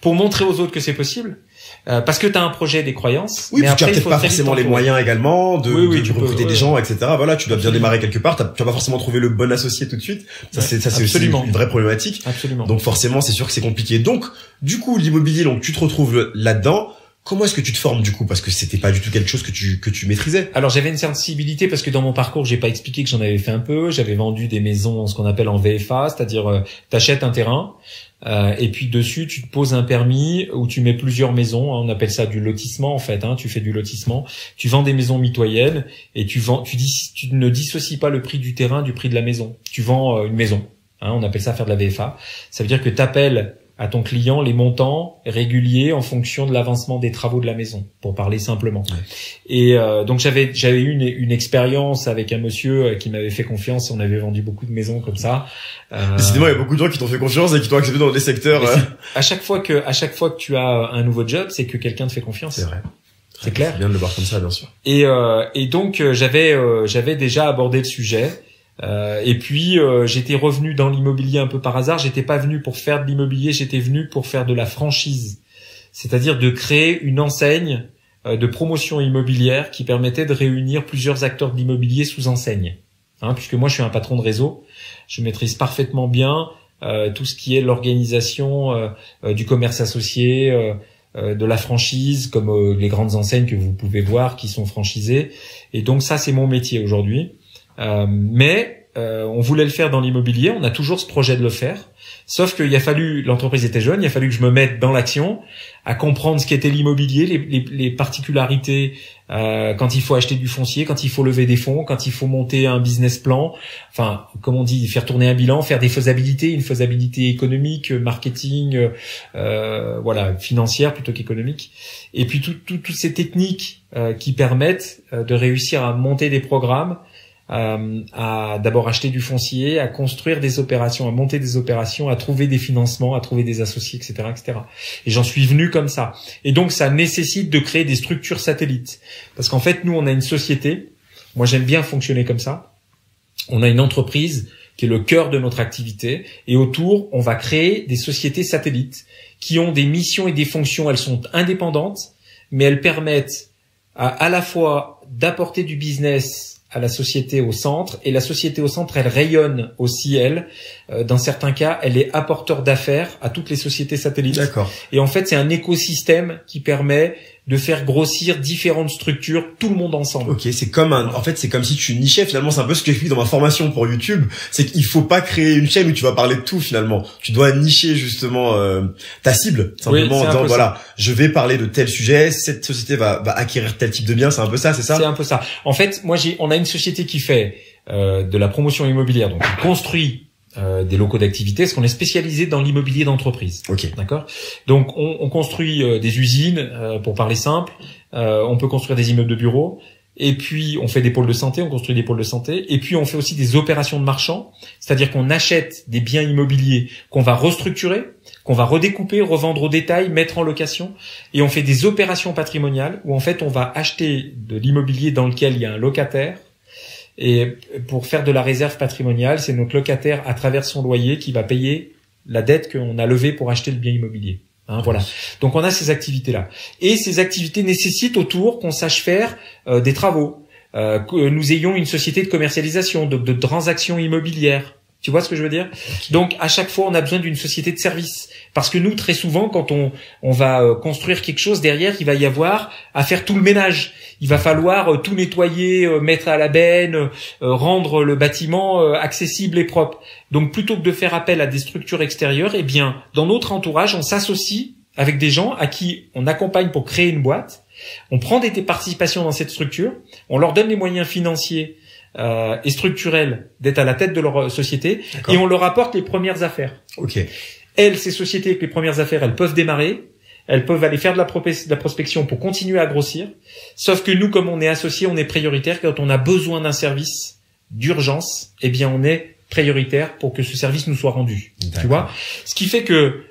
pour montrer aux autres que c'est possible, Parce que tu as un projet, des croyances. Oui, mais puis tu as après, peut-être pas forcément les moyens également de recruter des gens, etc. Voilà, tu dois bien démarrer quelque part. Tu vas pas forcément trouver le bon associé tout de suite. Ça, c'est aussi une vraie problématique. Absolument. Donc forcément, c'est sûr que c'est compliqué. Donc, du coup, l'immobilier, donc tu te retrouves là-dedans. Comment est-ce que tu te formes du coup? Parce que c'était pas du tout quelque chose que tu maîtrisais. Alors j'avais une sensibilité parce que dans mon parcours, j'ai pas expliqué que j'en avais fait un peu. J'avais vendu des maisons, ce qu'on appelle en VFA, c'est-à-dire t'achètes un terrain et puis dessus tu te poses un permis où tu mets plusieurs maisons. On appelle ça du lotissement en fait. Tu fais du lotissement. Tu vends des maisons mitoyennes et tu ne dissocies pas le prix du terrain du prix de la maison. Tu vends une maison. On appelle ça faire de la VFA. Ça veut dire que t'appelles à ton client les montants réguliers en fonction de l'avancement des travaux de la maison, pour parler simplement. Ouais. Et donc j'avais eu une expérience avec un monsieur qui m'avait fait confiance. On avait vendu beaucoup de maisons comme ça. Décidément, il y a beaucoup de gens qui t'ont fait confiance et qui t'ont accepté dans des secteurs. À chaque fois que tu as un nouveau job, c'est que quelqu'un te fait confiance. C'est vrai. C'est clair. C'est bien de le voir comme ça, bien sûr. Et donc j'avais déjà abordé le sujet. Et puis j'étais revenu dans l'immobilier un peu par hasard. J'étais pas venu pour faire de l'immobilier, j'étais venu pour faire de la franchise, c'est-à-dire de créer une enseigne de promotion immobilière qui permettait de réunir plusieurs acteurs de l'immobilier sous enseigne. Puisque moi je suis un patron de réseau, je maîtrise parfaitement bien tout ce qui est l'organisation du commerce associé, de la franchise, comme les grandes enseignes que vous pouvez voir qui sont franchisées. Et donc ça c'est mon métier aujourd'hui. Mais on voulait le faire dans l'immobilier, on a toujours ce projet de le faire, sauf qu'il a fallu, l'entreprise était jeune, il a fallu que je me mette dans l'action, à comprendre ce qu'était l'immobilier, les particularités, quand il faut acheter du foncier, quand il faut lever des fonds, quand il faut monter un business plan, enfin, comme on dit, faire tourner un bilan, faire des faisabilités, une faisabilité économique, marketing, voilà, financière plutôt qu'économique, et puis toutes ces techniques qui permettent de réussir à monter des programmes, à d'abord acheter du foncier, à construire des opérations, à monter des opérations, à trouver des financements, à trouver des associés, etc., etc. Et j'en suis venu comme ça. Et donc, ça nécessite de créer des structures satellites. Parce qu'en fait, nous, on a une société. Moi, j'aime bien fonctionner comme ça. On a une entreprise qui est le cœur de notre activité. Et autour, on va créer des sociétés satellites qui ont des missions et des fonctions. Elles sont indépendantes, mais elles permettent à la fois d'apporter du business à la société au centre, et la société au centre, elle rayonne aussi, elle. Dans certains cas, elle est apporteur d'affaires à toutes les sociétés satellites. D'accord. Et en fait, c'est un écosystème qui permet de faire grossir différentes structures, tout le monde ensemble. Ok, c'est comme en fait, c'est comme si tu nichais, finalement, c'est un peu ce que j'explique dans ma formation pour YouTube, c'est qu'il faut pas créer une chaîne où tu vas parler de tout, finalement. Tu dois nicher, justement, ta cible, simplement, en disant, voilà, je vais parler de tel sujet, cette société va acquérir tel type de bien, c'est un peu ça, c'est ça? C'est un peu ça. En fait, on a une société qui fait, de la promotion immobilière, donc on construit des locaux d'activité, parce qu'on est spécialisé dans l'immobilier d'entreprise. Ok. D'accord. Donc on construit des usines, pour parler simple. On peut construire des immeubles de bureaux. Et puis on fait des pôles de santé, on construit des pôles de santé. Et puis on fait aussi des opérations de marchand, c'est-à-dire qu'on achète des biens immobiliers qu'on va restructurer, qu'on va redécouper, revendre au détail, mettre en location. Et on fait des opérations patrimoniales où en fait on va acheter de l'immobilier dans lequel il y a un locataire. Et pour faire de la réserve patrimoniale, c'est notre locataire à travers son loyer qui va payer la dette qu'on a levée pour acheter le bien immobilier. Voilà. Donc on a ces activités-là. Et ces activités nécessitent autour qu'on sache faire des travaux, que nous ayons une société de commercialisation, de transactions immobilières. Tu vois ce que je veux dire? Okay. Donc à chaque fois, on a besoin d'une société de service. Parce que nous, très souvent, quand on va construire quelque chose, derrière, il va y avoir à faire tout le ménage. Il va falloir tout nettoyer, mettre à la benne, rendre le bâtiment accessible et propre. Donc plutôt que de faire appel à des structures extérieures, eh bien, dans notre entourage, on s'associe avec des gens à qui on accompagne pour créer une boîte. On prend des participations dans cette structure, on leur donne les moyens financiers et structurels d'être à la tête de leur société, et on leur apporte les premières affaires. Ok. Elles, ces sociétés avec les premières affaires, elles peuvent démarrer, elles peuvent aller faire de la prospection pour continuer à grossir. Sauf que nous, comme on est associés, on est prioritaire. Quand on a besoin d'un service d'urgence, eh bien, on est prioritaire pour que ce service nous soit rendu. Tu vois? Ce qui fait que,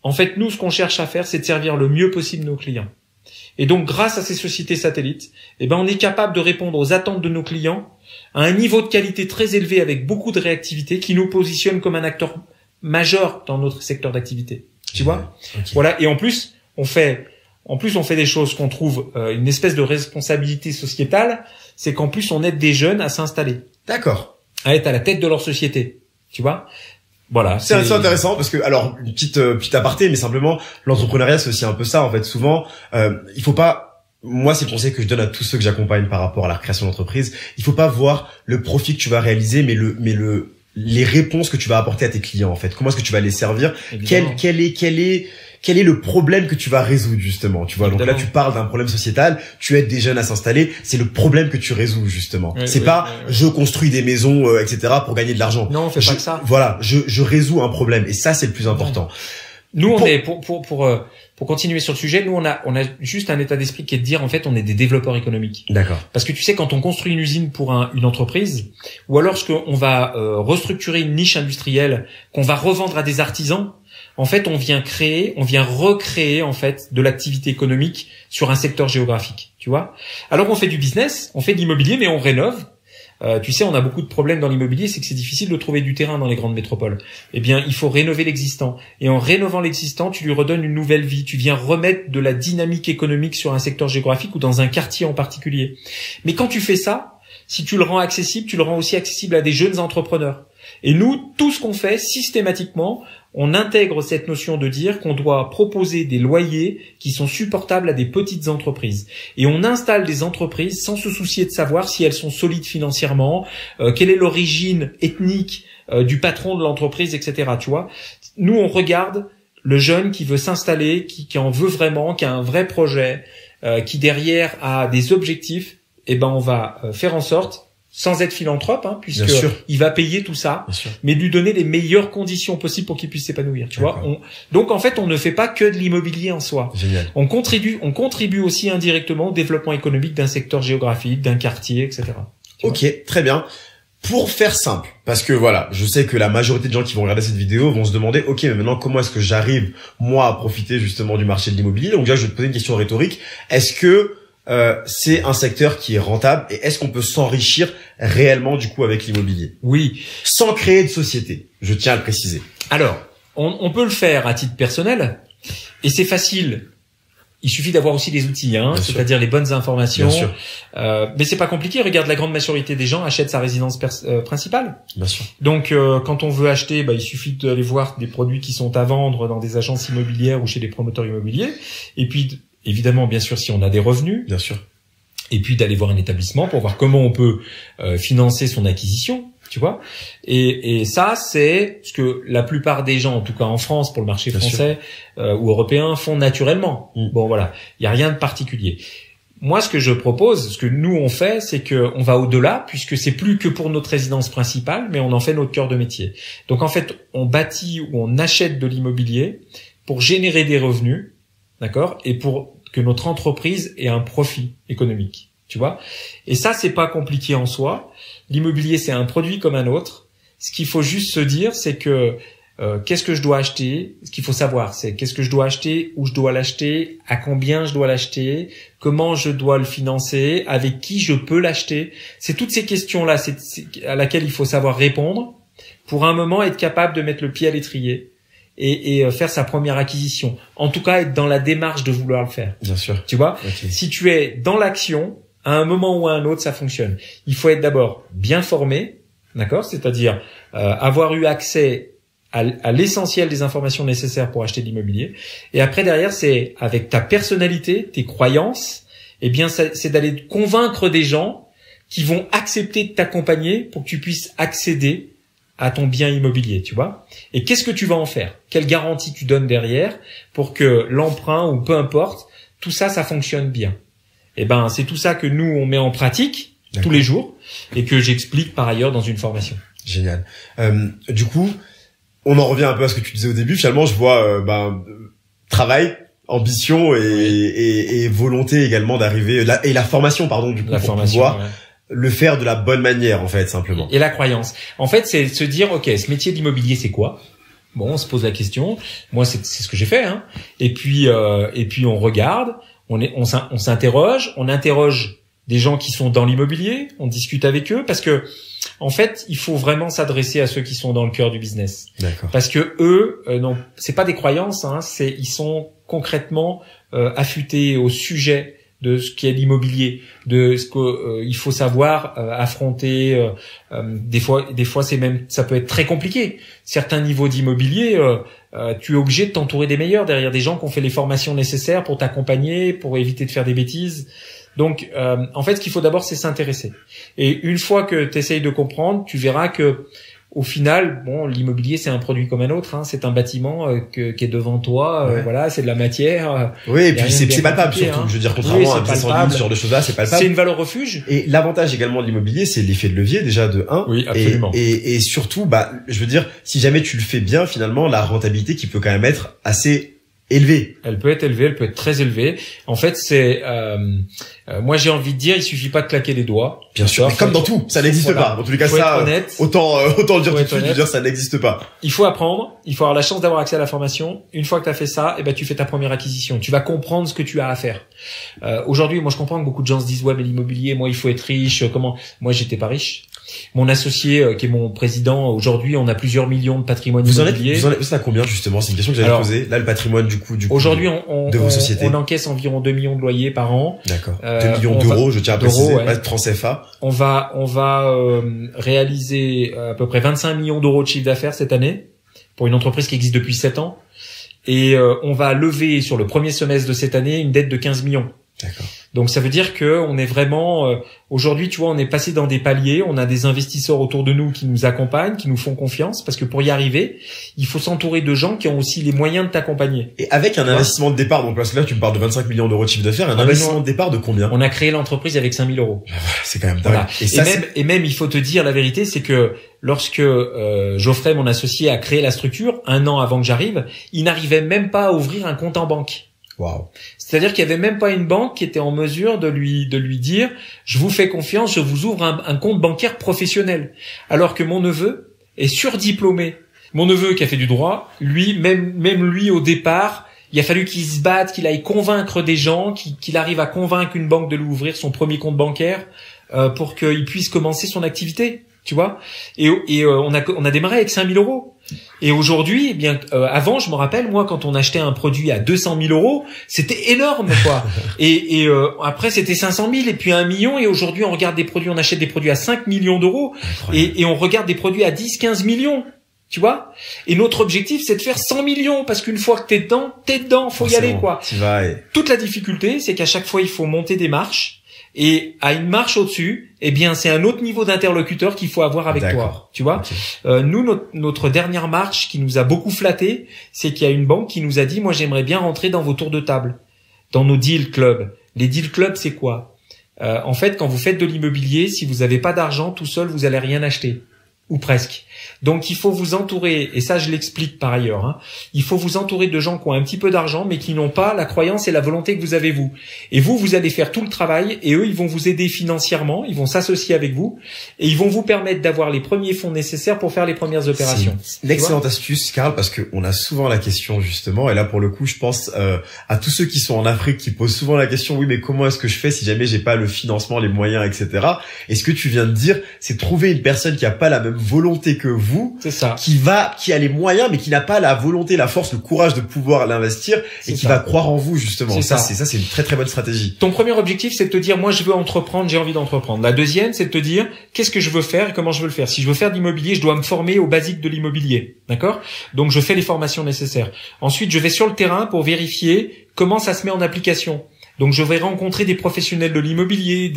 en fait, nous, ce qu'on cherche à faire, c'est de servir le mieux possible nos clients. Et donc, grâce à ces sociétés satellites, eh ben, on est capable de répondre aux attentes de nos clients à un niveau de qualité très élevé avec beaucoup de réactivité qui nous positionne comme un acteur majeur dans notre secteur d'activité. Tu vois? Voilà. Et en plus, on fait en plus on fait des choses qu'on trouve une espèce de responsabilité sociétale, c'est qu'en plus on aide des jeunes à s'installer. D'accord. À être à la tête de leur société, tu vois. Voilà. C'est intéressant parce que, alors, une petite aparté, mais simplement, l'entrepreneuriat, c'est aussi un peu ça, en fait. Souvent, il faut pas, moi, c'est le conseil que je donne à tous ceux que j'accompagne par rapport à la création d'entreprise. Il faut pas voir le profit que tu vas réaliser, mais les réponses que tu vas apporter à tes clients, en fait. Comment est-ce que tu vas les servir? Quel est le problème que tu vas résoudre, justement, tu vois? Donc là, tu parles d'un problème sociétal, tu aides des jeunes à s'installer, c'est le problème que tu résous, justement. C'est pas, je construis des maisons, etc., pour gagner de l'argent. Non, on fait pas que ça. Voilà, je résous un problème, et ça, c'est le plus important. Nous, on est, pour continuer sur le sujet, nous, on a juste un état d'esprit qui est de dire, en fait, on est des développeurs économiques. D'accord. Parce que tu sais, quand on construit une usine pour une entreprise, ou alors lorsqu'on va restructurer une niche industrielle, qu'on va revendre à des artisans, en fait, on vient recréer, en fait, de l'activité économique sur un secteur géographique, tu vois. Alors on fait du business, on fait de l'immobilier, mais on rénove. Tu sais, on a beaucoup de problèmes dans l'immobilier, c'est que c'est difficile de trouver du terrain dans les grandes métropoles. Eh bien, il faut rénover l'existant. Et en rénovant l'existant, tu lui redonnes une nouvelle vie. Tu viens remettre de la dynamique économique sur un secteur géographique ou dans un quartier en particulier. Mais quand tu fais ça, si tu le rends accessible, tu le rends aussi accessible à des jeunes entrepreneurs. Et nous, tout ce qu'on fait, systématiquement, on intègre cette notion de dire qu'on doit proposer des loyers qui sont supportables à des petites entreprises. Et on installe des entreprises sans se soucier de savoir si elles sont solides financièrement, quelle est l'origine ethnique du patron de l'entreprise, etc. Tu vois, nous, on regarde le jeune qui veut s'installer, qui en veut vraiment, qui a un vrai projet, qui derrière a des objectifs. Eh ben, on va faire en sorte, sans être philanthrope, puisque il va payer tout ça, mais lui donner les meilleures conditions possibles pour qu'il puisse s'épanouir. Tu vois. Donc en fait, on ne fait pas que de l'immobilier en soi. Génial. On contribue aussi indirectement au développement économique d'un secteur géographique, d'un quartier, etc. Ok, très bien. Pour faire simple, parce que voilà, je sais que la majorité de gens qui vont regarder cette vidéo vont se demander, ok, mais maintenant comment est-ce que j'arrive moi à profiter justement du marché de l'immobilier? Donc déjà, je vais te poser une question rhétorique. Est-ce que c'est un secteur qui est rentable et est-ce qu'on peut s'enrichir réellement du coup avec l'immobilier? Oui. Sans créer de société, je tiens à le préciser. Alors, on peut le faire à titre personnel et c'est facile. Il suffit d'avoir aussi des outils, c'est-à-dire les bonnes informations. Bien sûr. Mais c'est pas compliqué. Regarde, la grande majorité des gens achètent sa résidence principale. Bien sûr. Donc, quand on veut acheter, il suffit d'aller voir des produits qui sont à vendre dans des agences immobilières ou chez des promoteurs immobiliers. Et puis, évidemment, bien sûr, si on a des revenus. Bien sûr. Et puis d'aller voir un établissement pour voir comment on peut financer son acquisition, tu vois. Et ça, c'est ce que la plupart des gens, en tout cas en France, pour le marché français ou européen, font naturellement. Bon, voilà, il y a rien de particulier. Moi, ce que je propose, ce que nous on fait, c'est que on va au-delà, puisque c'est plus que pour notre résidence principale, mais on en fait notre cœur de métier. Donc en fait, on bâtit ou on achète de l'immobilier pour générer des revenus. D'accord? Et pour que notre entreprise ait un profit économique, tu vois? Et ça, c'est pas compliqué en soi. L'immobilier, c'est un produit comme un autre. Ce qu'il faut juste se dire, c'est que qu'est-ce que je dois acheter? Ce qu'il faut savoir, c'est qu'est-ce que je dois acheter, où je dois l'acheter, à combien je dois l'acheter, comment je dois le financer, avec qui je peux l'acheter. C'est toutes ces questions-là à laquelle il faut savoir répondre pour un moment être capable de mettre le pied à l'étrier. Et faire sa première acquisition. En tout cas, être dans la démarche de vouloir le faire. Bien sûr. Tu vois, okay. Si tu es dans l'action, à un moment ou à un autre, ça fonctionne. Il faut être d'abord bien formé, d'accord? C'est-à-dire avoir eu accès à l'essentiel des informations nécessaires pour acheter de l'immobilier. Et après, derrière, c'est avec ta personnalité, tes croyances, eh bien, c'est d'aller convaincre des gens qui vont accepter de t'accompagner pour que tu puisses accéder à ton bien immobilier, tu vois. Et qu'est-ce que tu vas en faire? Quelle garantie tu donnes derrière pour que l'emprunt ou peu importe, tout ça, ça fonctionne bien? Eh ben, c'est tout ça que nous, on met en pratique tous les jours et que j'explique par ailleurs dans une formation. Génial. Du coup, on en revient un peu à ce que tu disais au début. Finalement, je vois travail, ambition et volonté également d'arriver et la formation, pardon, du coup, la pour formation, pouvoir le faire de la bonne manière, en fait, simplement. Et la croyance. En fait, c'est se dire, ok, ce métier d'immobilier, c'est quoi? Bon, on se pose la question. Moi, c'est ce que j'ai fait, Et puis on regarde, on s'interroge, on interroge des gens qui sont dans l'immobilier, on discute avec eux parce que en fait, il faut vraiment s'adresser à ceux qui sont dans le cœur du business. D'accord. Parce que eux, non, c'est pas des croyances, hein, ils sont concrètement affûtés au sujet de ce qu'est l'immobilier, de ce que il faut savoir affronter. Des fois, ça peut être très compliqué. Certains niveaux d'immobilier, tu es obligé de t'entourer des meilleurs, derrière des gens qui ont fait les formations nécessaires pour t'accompagner, pour éviter de faire des bêtises. Donc, en fait, ce qu'il faut d'abord, c'est s'intéresser. Et une fois que tu essayes de comprendre, tu verras que, au final, bon, l'immobilier, c'est un produit comme un autre. Hein, c'est un bâtiment qui est devant toi. Ouais. Voilà, c'est de la matière. Oui, et puis c'est palpable compliqué, surtout. Hein. Je veux dire, contrairement à un business en ligne, ce genre de choses-là, c'est palpable. C'est une valeur refuge. Et l'avantage également de l'immobilier, c'est l'effet de levier déjà de 1. Oui, absolument. Et surtout, je veux dire, si jamais tu le fais bien, finalement, la rentabilité qui peut quand même être assez élevée. Elle peut être élevée, elle peut être très élevée. En fait, moi j'ai envie de dire, il suffit pas de claquer les doigts. Bien sûr, mais comme dans tout, ça n'existe pas. En tous les cas, ça, autant le dire tout de suite, je veux dire, ça n'existe pas. Il faut apprendre, il faut avoir la chance d'avoir accès à la formation. Une fois que tu as fait ça, tu fais ta première acquisition. Tu vas comprendre ce que tu as à faire. Aujourd'hui, moi je comprends que beaucoup de gens se disent ouais, mais l'immobilier, moi il faut être riche. Comment? Moi j'étais pas riche. Mon associé, qui est mon président, aujourd'hui, on a plusieurs millions de patrimoine immobilier. Vous en êtes à combien, justement? C'est une question que j'avais posée. Là, le patrimoine, du coup, aujourd'hui, de vos sociétés. On encaisse environ 2 millions de loyers par an. D'accord. 2 millions d'euros, je tiens à préciser. Ouais. Francs CFA. On va réaliser à peu près 25 millions d'euros de chiffre d'affaires cette année pour une entreprise qui existe depuis 7 ans. Et on va lever sur le premier semestre de cette année une dette de 15 millions. D'accord. Donc ça veut dire que on est vraiment aujourd'hui, tu vois, on est passé dans des paliers, on a des investisseurs autour de nous qui nous accompagnent, qui nous font confiance, parce que pour y arriver, il faut s'entourer de gens qui ont aussi les moyens de t'accompagner. Et avec un investissement de départ, donc parce que là tu me parles de 25 millions d'euros de chiffre d'affaires, un investissement de départ de combien? On a créé l'entreprise avec 5 000 euros. C'est quand même dingue. Voilà. Et même, il faut te dire la vérité, c'est que lorsque Geoffrey, mon associé, a créé la structure, 1 an avant que j'arrive, il n'arrivait même pas à ouvrir un compte en banque. Wow. C'est-à-dire qu'il y avait même pas une banque qui était en mesure de lui dire je vous fais confiance, je vous ouvre un compte bancaire professionnel. Alors que mon neveu est surdiplômé. Mon neveu qui a fait du droit, lui, même lui au départ, il a fallu qu'il se batte, qu'il aille convaincre des gens, qu'il arrive à convaincre une banque de lui ouvrir son premier compte bancaire pour qu'il puisse commencer son activité. Tu vois, et on a démarré avec 5 000 euros. Et aujourd'hui, avant, je me rappelle, moi, quand on achetait un produit à 200 000 euros, c'était énorme, quoi. et après, c'était 500 000 et puis 1 million. Et aujourd'hui, on achète des produits à 5 millions d'euros et on regarde des produits à 10, 15 millions. Tu vois? Et notre objectif, c'est de faire 100 millions parce qu'une fois que t'es dedans, faut y aller, quoi. Toute la difficulté, c'est qu'à chaque fois, il faut monter des marches. Et à une marche au-dessus, c'est un autre niveau d'interlocuteur qu'il faut avoir avec toi. Tu vois, okay. Nous, notre dernière marche qui nous a beaucoup flatté, c'est qu'il y a une banque qui nous a dit, moi, j'aimerais bien rentrer dans vos tours de table, dans nos deal clubs. Les deal clubs, c'est quoi? En fait, quand vous faites de l'immobilier, si vous n'avez pas d'argent, tout seul, vous allez rien acheter. Ou presque. Donc il faut vous entourer, et ça je l'explique par ailleurs, hein, il faut vous entourer de gens qui ont un petit peu d'argent mais qui n'ont pas la croyance et la volonté que vous avez vous. Et vous allez faire tout le travail et eux ils vont vous aider financièrement, ils vont s'associer avec vous et ils vont vous permettre d'avoir les premiers fonds nécessaires pour faire les premières opérations. C'est une excellente astuce, Karl, parce que on a souvent la question justement, et là pour le coup je pense à tous ceux qui sont en Afrique qui posent souvent la question, oui mais comment est-ce que je fais si jamais j'ai pas le financement, les moyens, etc. Et ce que tu viens de dire, c'est trouver une personne qui a pas la même volonté que vous, c'est ça, qui a les moyens mais qui n'a pas la volonté, la force, le courage de pouvoir l'investir et qui va croire en vous justement. Ça c'est une très très bonne stratégie. Ton premier objectif c'est de te dire moi je veux entreprendre, j'ai envie d'entreprendre. La deuxième c'est de te dire qu'est-ce que je veux faire et comment je veux le faire. Si je veux faire de l'immobilier, je dois me former aux basiques de l'immobilier, d'accord? Donc je fais les formations nécessaires. Ensuite je vais sur le terrain pour vérifier comment ça se met en application. Donc je vais rencontrer des professionnels de l'immobilier,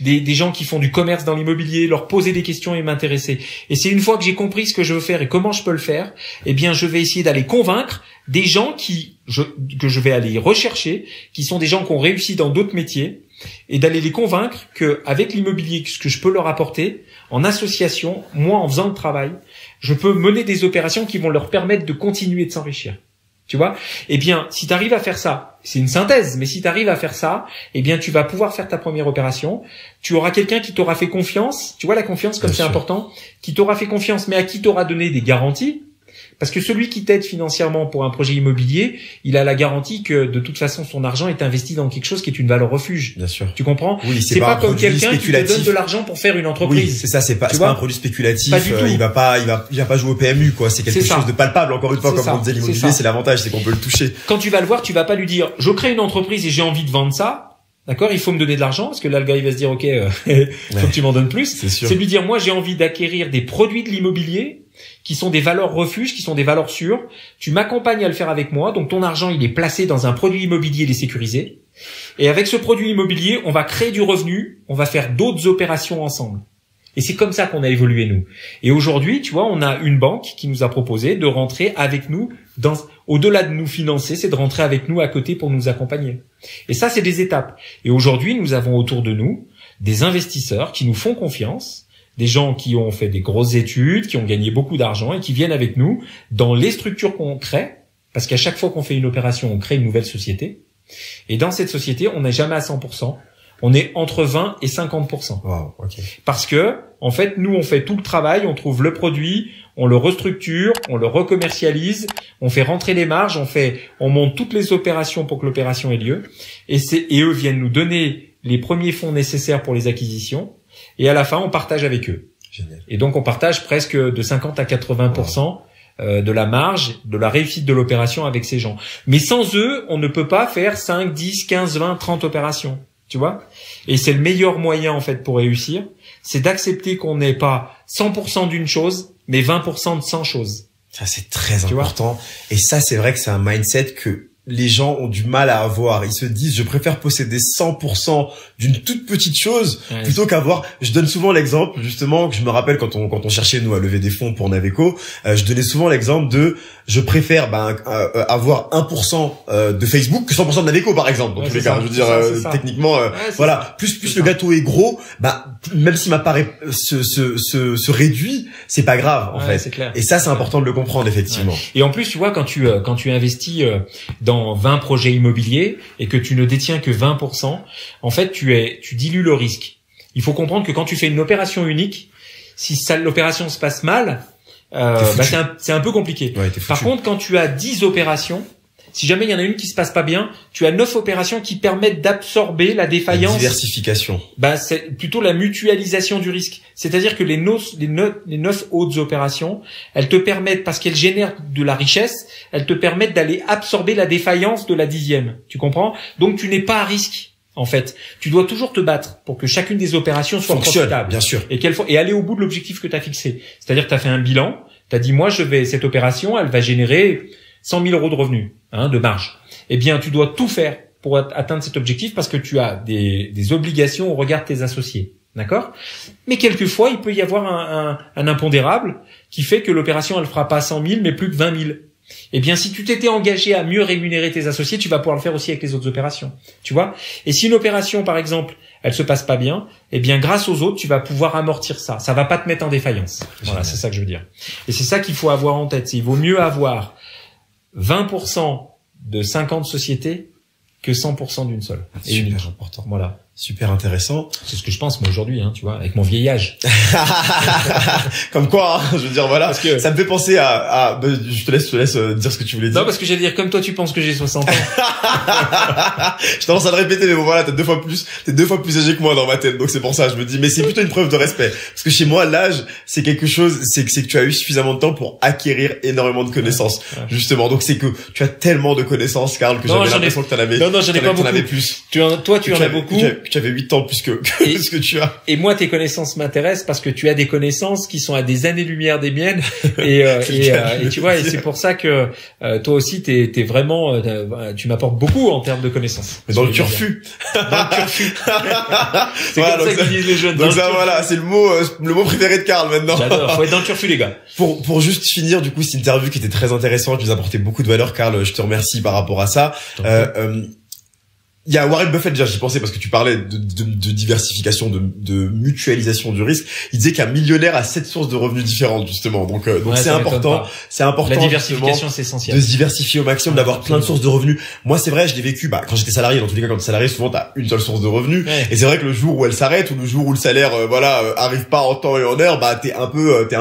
des gens qui font du commerce dans l'immobilier, leur poser des questions et m'intéresser. Et c'est une fois que j'ai compris ce que je veux faire et comment je peux le faire, je vais essayer d'aller convaincre des gens que je vais aller rechercher, qui sont des gens qui ont réussi dans d'autres métiers, et d'aller les convaincre que avec l'immobilier, ce que je peux leur apporter, en association, moi en faisant le travail, je peux mener des opérations qui vont leur permettre de continuer de s'enrichir. Tu vois? Si tu arrives à faire ça, c'est une synthèse, mais si tu arrives à faire ça, tu vas pouvoir faire ta première opération. Tu auras quelqu'un qui t'aura fait confiance. Tu vois la confiance comme c'est important, qui t'aura fait confiance, mais à qui t'aura donné des garanties. Parce que celui qui t'aide financièrement pour un projet immobilier, il a la garantie que de toute façon son argent est investi dans quelque chose qui est une valeur refuge. Bien sûr. Tu comprends? Oui, c'est pas comme quelqu'un qui te donne de l'argent pour faire une entreprise. Oui, c'est ça, c'est pas un produit spéculatif. Pas du tout. Il va pas jouer au PMU, quoi. C'est quelque chose de palpable. Encore une fois, comme on disait, l'immobilier, c'est l'avantage, c'est qu'on peut le toucher. Quand tu vas le voir, tu vas pas lui dire, je crée une entreprise et j'ai envie de vendre ça. D'accord, il faut me donner de l'argent parce que là le gars il va se dire ok, faut que tu m'en donnes plus. C'est lui dire moi j'ai envie d'acquérir des produits de l'immobilier qui sont des valeurs refuges, qui sont des valeurs sûres. Tu m'accompagnes à le faire avec moi, donc ton argent il est placé dans un produit immobilier, il est sécurisé. Et avec ce produit immobilier, on va créer du revenu, on va faire d'autres opérations ensemble. Et c'est comme ça qu'on a évolué nous. Et aujourd'hui, tu vois, on a une banque qui nous a proposé de rentrer avec nous au-delà de nous financer, c'est de rentrer avec nous à côté pour nous accompagner. Et ça, c'est des étapes. Et aujourd'hui, nous avons autour de nous des investisseurs qui nous font confiance, des gens qui ont fait des grosses études, qui ont gagné beaucoup d'argent et qui viennent avec nous dans les structures qu'on crée, parce qu'à chaque fois qu'on fait une opération, on crée une nouvelle société. Et dans cette société, on n'est jamais à 100%. On est entre 20 et 50%. Wow, okay. Parce que, en fait, nous, on fait tout le travail, on trouve le produit, on le restructure, on le recommercialise, on fait rentrer les marges, on monte toutes les opérations pour que l'opération ait lieu. Et eux viennent nous donner les premiers fonds nécessaires pour les acquisitions. Et à la fin, on partage avec eux. Génial. Et donc, on partage presque de 50 à 80%. De la marge, de la réussite de l'opération avec ces gens. Mais sans eux, on ne peut pas faire 5, 10, 15, 20, 30 opérations. Tu vois? Et c'est le meilleur moyen, en fait, pour réussir. C'est d'accepter qu'on n'ait pas 100% d'une chose, mais 20% de 100 choses. Ça, c'est très important. Et ça, c'est vrai que c'est un mindset que les gens ont du mal à avoir. Ils se disent, je préfère posséder 100% d'une toute petite chose plutôt qu'avoir. Je donne souvent l'exemple, justement, que je me rappelle quand on cherchait nous à lever des fonds pour Naveco, je donnais souvent l'exemple de, je préfère avoir 1% de Facebook que 100% de Naveco, par exemple. Dans tous les cas, je veux dire, techniquement, voilà. Plus le gâteau est gros, même si ma part se réduit, c'est pas grave en fait. C'est clair. Et ça, c'est important de le comprendre effectivement. Ouais. Et en plus, tu vois, quand tu investis dans 20 projets immobiliers et que tu ne détiens que 20%, en fait, tu dilues le risque. Il faut comprendre que quand tu fais une opération unique, si l'opération se passe mal, c'est un peu compliqué. Ouais, par contre, quand tu as 10 opérations, si jamais il y en a une qui se passe pas bien, tu as 9 opérations qui permettent d'absorber la défaillance. La diversification. C'est plutôt la mutualisation du risque. C'est-à-dire que les 9 autres opérations, elles te permettent, parce qu'elles génèrent de la richesse, elles te permettent d'aller absorber la défaillance de la 10e. Tu comprends? Donc tu n'es pas à risque. En fait, tu dois toujours te battre pour que chacune des opérations soit profitable. Bien sûr. Et aller au bout de l'objectif que tu as fixé. C'est-à-dire que tu as fait un bilan, tu as dit, moi, cette opération, elle va générer 100 000 euros de revenus, de marge. Eh bien, tu dois tout faire pour atteindre cet objectif parce que tu as des obligations au regard de tes associés. D'accord? Mais quelquefois, il peut y avoir un impondérable qui fait que l'opération, elle fera pas 100 000, mais plus que 20 000. Eh bien, si tu t'étais engagé à mieux rémunérer tes associés, tu vas pouvoir le faire aussi avec les autres opérations. Tu vois? Et si une opération, par exemple, elle se passe pas bien, eh bien, grâce aux autres, tu vas pouvoir amortir ça. Ça va pas te mettre en défaillance. Voilà, c'est ça que je veux dire. Et c'est ça qu'il faut avoir en tête. Il vaut mieux avoir 20% de 50 sociétés que 100% d'une seule. Super important. Voilà. Super intéressant. C'est ce que je pense, moi, aujourd'hui, tu vois, avec mon vieil âge. Comme quoi, je veux dire, voilà. Parce que ça me fait penser je te laisse dire ce que tu voulais dire. Non, parce que j'allais dire, comme toi, tu penses que j'ai 60 ans. Je tendance à le répéter, mais bon, voilà, t'es deux fois plus âgé que moi dans ma tête. Donc c'est pour ça, je me dis, mais c'est plutôt une preuve de respect. Parce que chez moi, l'âge, c'est quelque chose, c'est que tu as eu suffisamment de temps pour acquérir énormément de connaissances. Ouais. Justement. Donc c'est que tu as tellement de connaissances, Karl, que j'avais l'impression que t'en avais. Non, j'en ai pas beaucoup. Plus. Toi, tu en as beaucoup. Tu avais 8 ans plus que ce que tu as. Et moi, tes connaissances m'intéressent parce que tu as des connaissances qui sont à des années-lumière des miennes. Et tu vois, et c'est pour ça que toi aussi, t'es vraiment, tu m'apportes beaucoup en termes de connaissances. Mais dans le turfu. Dans le turfu. C'est voilà, comme ça qu'ils disent les jeunes. Donc ça, voilà, c'est le mot préféré de Karl maintenant. J'adore. Faut être dans le turfu, les gars. Pour juste finir, du coup, cette interview qui était très intéressante, qui nous apportait beaucoup de valeur, Karl, je te remercie par rapport à ça. il y a Warren Buffett, déjà, j'y pensais parce que tu parlais de diversification, de mutualisation du risque. Il disait qu'un millionnaire a 7 sources de revenus différentes, justement. Donc c'est important. C'est important. La diversification, c'est essentiel. De se diversifier au maximum, d'avoir plein de sources de revenus. Moi, c'est vrai, je l'ai vécu, quand j'étais salarié. Dans tous les cas, quand t'es salarié, souvent, t'as une seule source de revenus. Ouais. Et c'est vrai que le jour où elle s'arrête, ou le jour où le salaire, arrive pas en temps et en heure, t'es un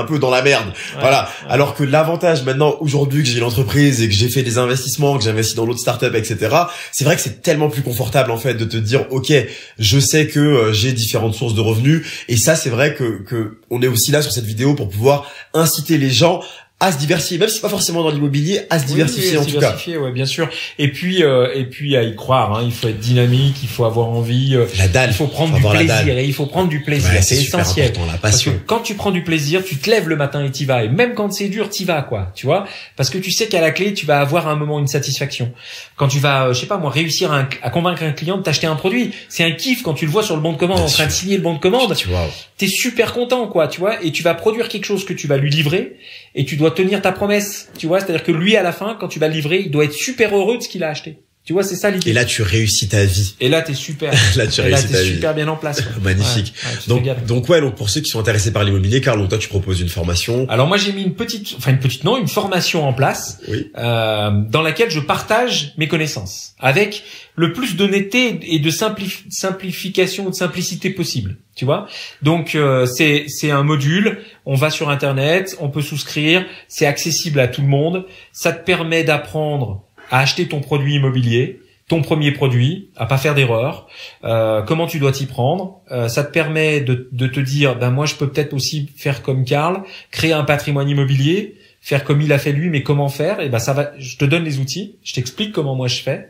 peu dans la merde. Ouais. Voilà. Ouais. Alors que l'avantage, maintenant, aujourd'hui, que j'ai l'entreprise et que j'ai fait des investissements, que j'investis dans d'autres startups, etc., c'est vrai que c'est tellement plus confortable en fait de te dire ok, je sais que j'ai différentes sources de revenus, et ça c'est vrai que on est aussi là sur cette vidéo pour pouvoir inciter les gens à se diversifier, même si c'est pas forcément dans l'immobilier, à se diversifier en tout cas. Ouais, bien sûr. Et puis à y croire. Il faut être dynamique, il faut avoir envie. La dalle. Il faut prendre du plaisir. Et il faut prendre du plaisir. Ouais, c'est essentiel. Important, la passion. Parce que quand tu prends du plaisir, tu te lèves le matin et t'y vas. Et même quand c'est dur, t'y vas, quoi. Tu vois? Parce que tu sais qu'à la clé, tu vas avoir à un moment une satisfaction. Quand tu vas, je sais pas moi, réussir à convaincre un client de t'acheter un produit, c'est un kiff quand tu le vois sur le bon de commande, en train de signer le bon de commande. Tu vois. T'es super content, quoi. Tu vois? Et tu vas produire quelque chose que tu vas lui livrer. Et tu dois tenir ta promesse, tu vois, c'est-à-dire que lui, à la fin, quand tu vas le livrer, il doit être super heureux de ce qu'il a acheté. Tu vois, c'est ça l'idée. Et là, tu réussis ta vie. Et là, t'es super. Là, tu réussis ta vie. Super bien en place. Quoi. Magnifique. Ouais, donc pour ceux qui sont intéressés par l'immobilier, Carl, donc toi, tu proposes une formation. Alors moi, j'ai mis une formation en place, oui. Dans laquelle je partage mes connaissances avec le plus d'honnêteté et de simplification, de simplicité possible. Tu vois, donc c'est un module. On va sur Internet, on peut souscrire, c'est accessible à tout le monde. Ça te permet d'apprendre à acheter ton produit immobilier, ton premier produit, à pas faire d'erreur. Comment tu dois t'y prendre. Ça te permet de te dire, moi je peux peut-être aussi faire comme Carl, créer un patrimoine immobilier, faire comme il a fait lui, mais comment faire? Et ça va. Je te donne les outils, je t'explique comment moi je fais.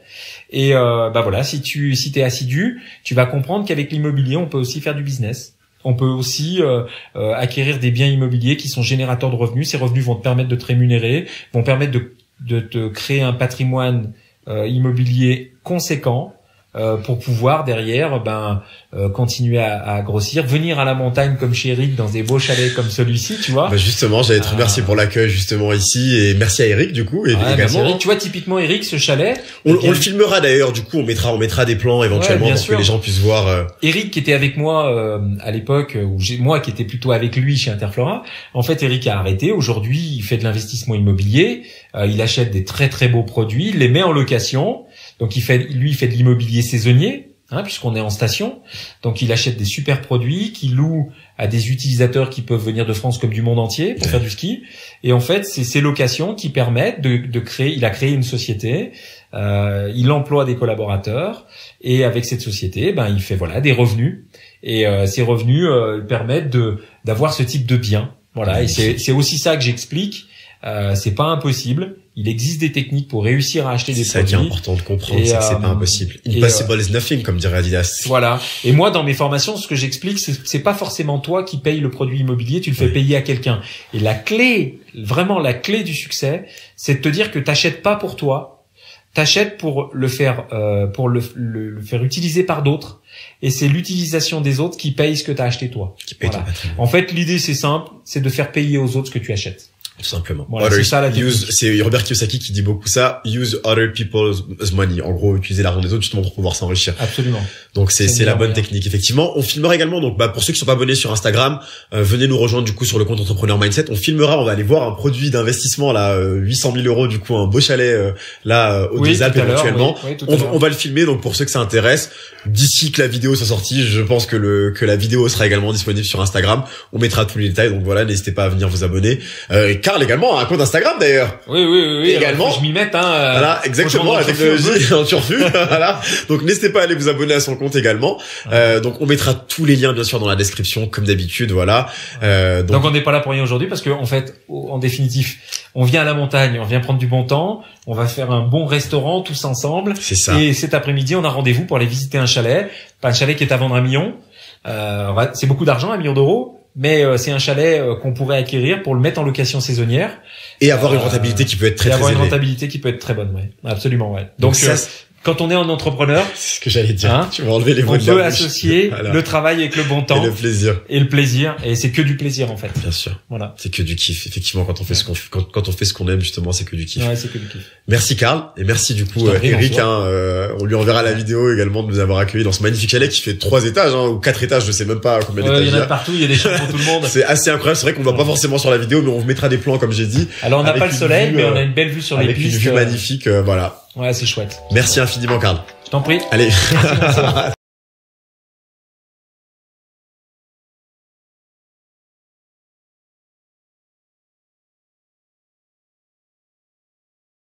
Et voilà, si t'es assidu, tu vas comprendre qu'avec l'immobilier, on peut aussi faire du business. On peut aussi acquérir des biens immobiliers qui sont générateurs de revenus. Ces revenus vont te permettre de te rémunérer, vont permettre de te créer un patrimoine immobilier conséquent. Pour pouvoir derrière continuer à grossir, venir à la montagne comme chez Eric dans des beaux chalets comme celui-ci, tu vois. Justement, j'allais te remercier pour l'accueil justement ici, et merci à Eric du coup, également. Merci Eric. Tu vois, typiquement Eric, ce chalet, on le filmera d'ailleurs, du coup on mettra des plans éventuellement pour que les gens puissent voir. Eric qui était avec moi à l'époque, ou moi qui étais plutôt avec lui chez Interflora. En fait, Eric a arrêté. Aujourd'hui, il fait de l'investissement immobilier. Il achète des très très beaux produits, il les met en location. Donc il fait de l'immobilier saisonnier, puisqu'on est en station. Donc il achète des super produits qu'il loue à des utilisateurs qui peuvent venir de France comme du monde entier pour faire du ski. Et en fait, c'est ces locations qui permettent de créer. Il a créé une société, il emploie des collaborateurs, et avec cette société, il fait des revenus. Et ces revenus permettent d'avoir ce type de bien. Voilà. Et c'est aussi ça que j'explique. C'est pas impossible. Il existe des techniques pour réussir à acheter des produits. C'est ça qui est important de comprendre, c'est que c'est pas impossible. Impossible is nothing, comme dirait Adidas. Voilà. Et moi, dans mes formations, ce que j'explique, c'est pas forcément toi qui payes le produit immobilier, tu le fais payer à quelqu'un. Et la clé, vraiment la clé du succès, c'est de te dire que t'achètes pas pour toi, t'achètes pour le faire utiliser par d'autres. Et c'est l'utilisation des autres qui paye ce que t'as acheté toi. Qui paye ton patrimoine. En fait, l'idée, c'est simple, c'est de faire payer aux autres ce que tu achètes. Tout simplement. Voilà, c'est ça la technique. C'est Robert Kiyosaki qui dit beaucoup ça. Use other people's money. En gros, utiliser l'argent des autres justement pour pouvoir s'enrichir. Absolument. Donc c'est la bonne technique. Effectivement, on filmera également. Donc pour ceux qui sont pas abonnés sur Instagram, venez nous rejoindre du coup sur le compte Entrepreneur Mindset. On filmera. On va aller voir un produit d'investissement là, 800 000 €, du coup un beau chalet aux deux Alpes éventuellement. On va le filmer. Donc pour ceux que ça intéresse, d'ici que la vidéo soit sortie, je pense que la vidéo sera également disponible sur Instagram. On mettra tous les détails. Donc voilà, n'hésitez pas à venir vous abonner. Carl également a un compte Instagram d'ailleurs. Oui. Également. Alors, je m'y mette, Voilà, exactement, la technologie en turfu. Voilà. Donc, n'hésitez pas à aller vous abonner à son compte également. Donc, on mettra tous les liens, bien sûr, dans la description, comme d'habitude, voilà. Donc, on n'est pas là pour rien aujourd'hui parce que, en fait, en définitif, on vient à la montagne, on vient prendre du bon temps, on va faire un bon restaurant tous ensemble. C'est ça. Et cet après-midi, on a rendez-vous pour aller visiter un chalet. Pas un chalet qui est à vendre 1 million. C'est beaucoup d'argent, 1 million d'euros. Mais c'est un chalet qu'on pourrait acquérir pour le mettre en location saisonnière et avoir une rentabilité qui peut être très élevée. Avoir une rentabilité qui peut être très bonne, ouais. Absolument, ouais. Donc quand on est en entrepreneur, C'est ce que j'allais dire. Hein, tu vas enlever les mots on de la peut bouche. associer Voilà. le travail avec le bon temps Et le plaisir. et le plaisir, et c'est que du plaisir en fait. Bien sûr. Voilà. C'est que du kiff. Effectivement, quand on fait ce qu'on quand on fait ce qu'on aime, justement, c'est que du kiff. Ouais, c'est que du kiff. Merci Karl et merci du coup Je t'en prie, Eric. François. On lui enverra la vidéo également de nous avoir accueillis dans ce magnifique chalet qui fait 3 étages ou 4 étages, je sais même pas combien d'étages Il y il en y a a. partout, il y a des chambres pour tout le monde. C'est assez incroyable. C'est vrai qu'on voit pas forcément sur la vidéo, mais on vous mettra des plans comme j'ai dit, Alors on n'a avec pas le une soleil, vue, mais on a une belle vue sur les avec une pistes. vue magnifique. Voilà. Ouais, c'est chouette. Merci infiniment Karl. Je t'en prie. Allez.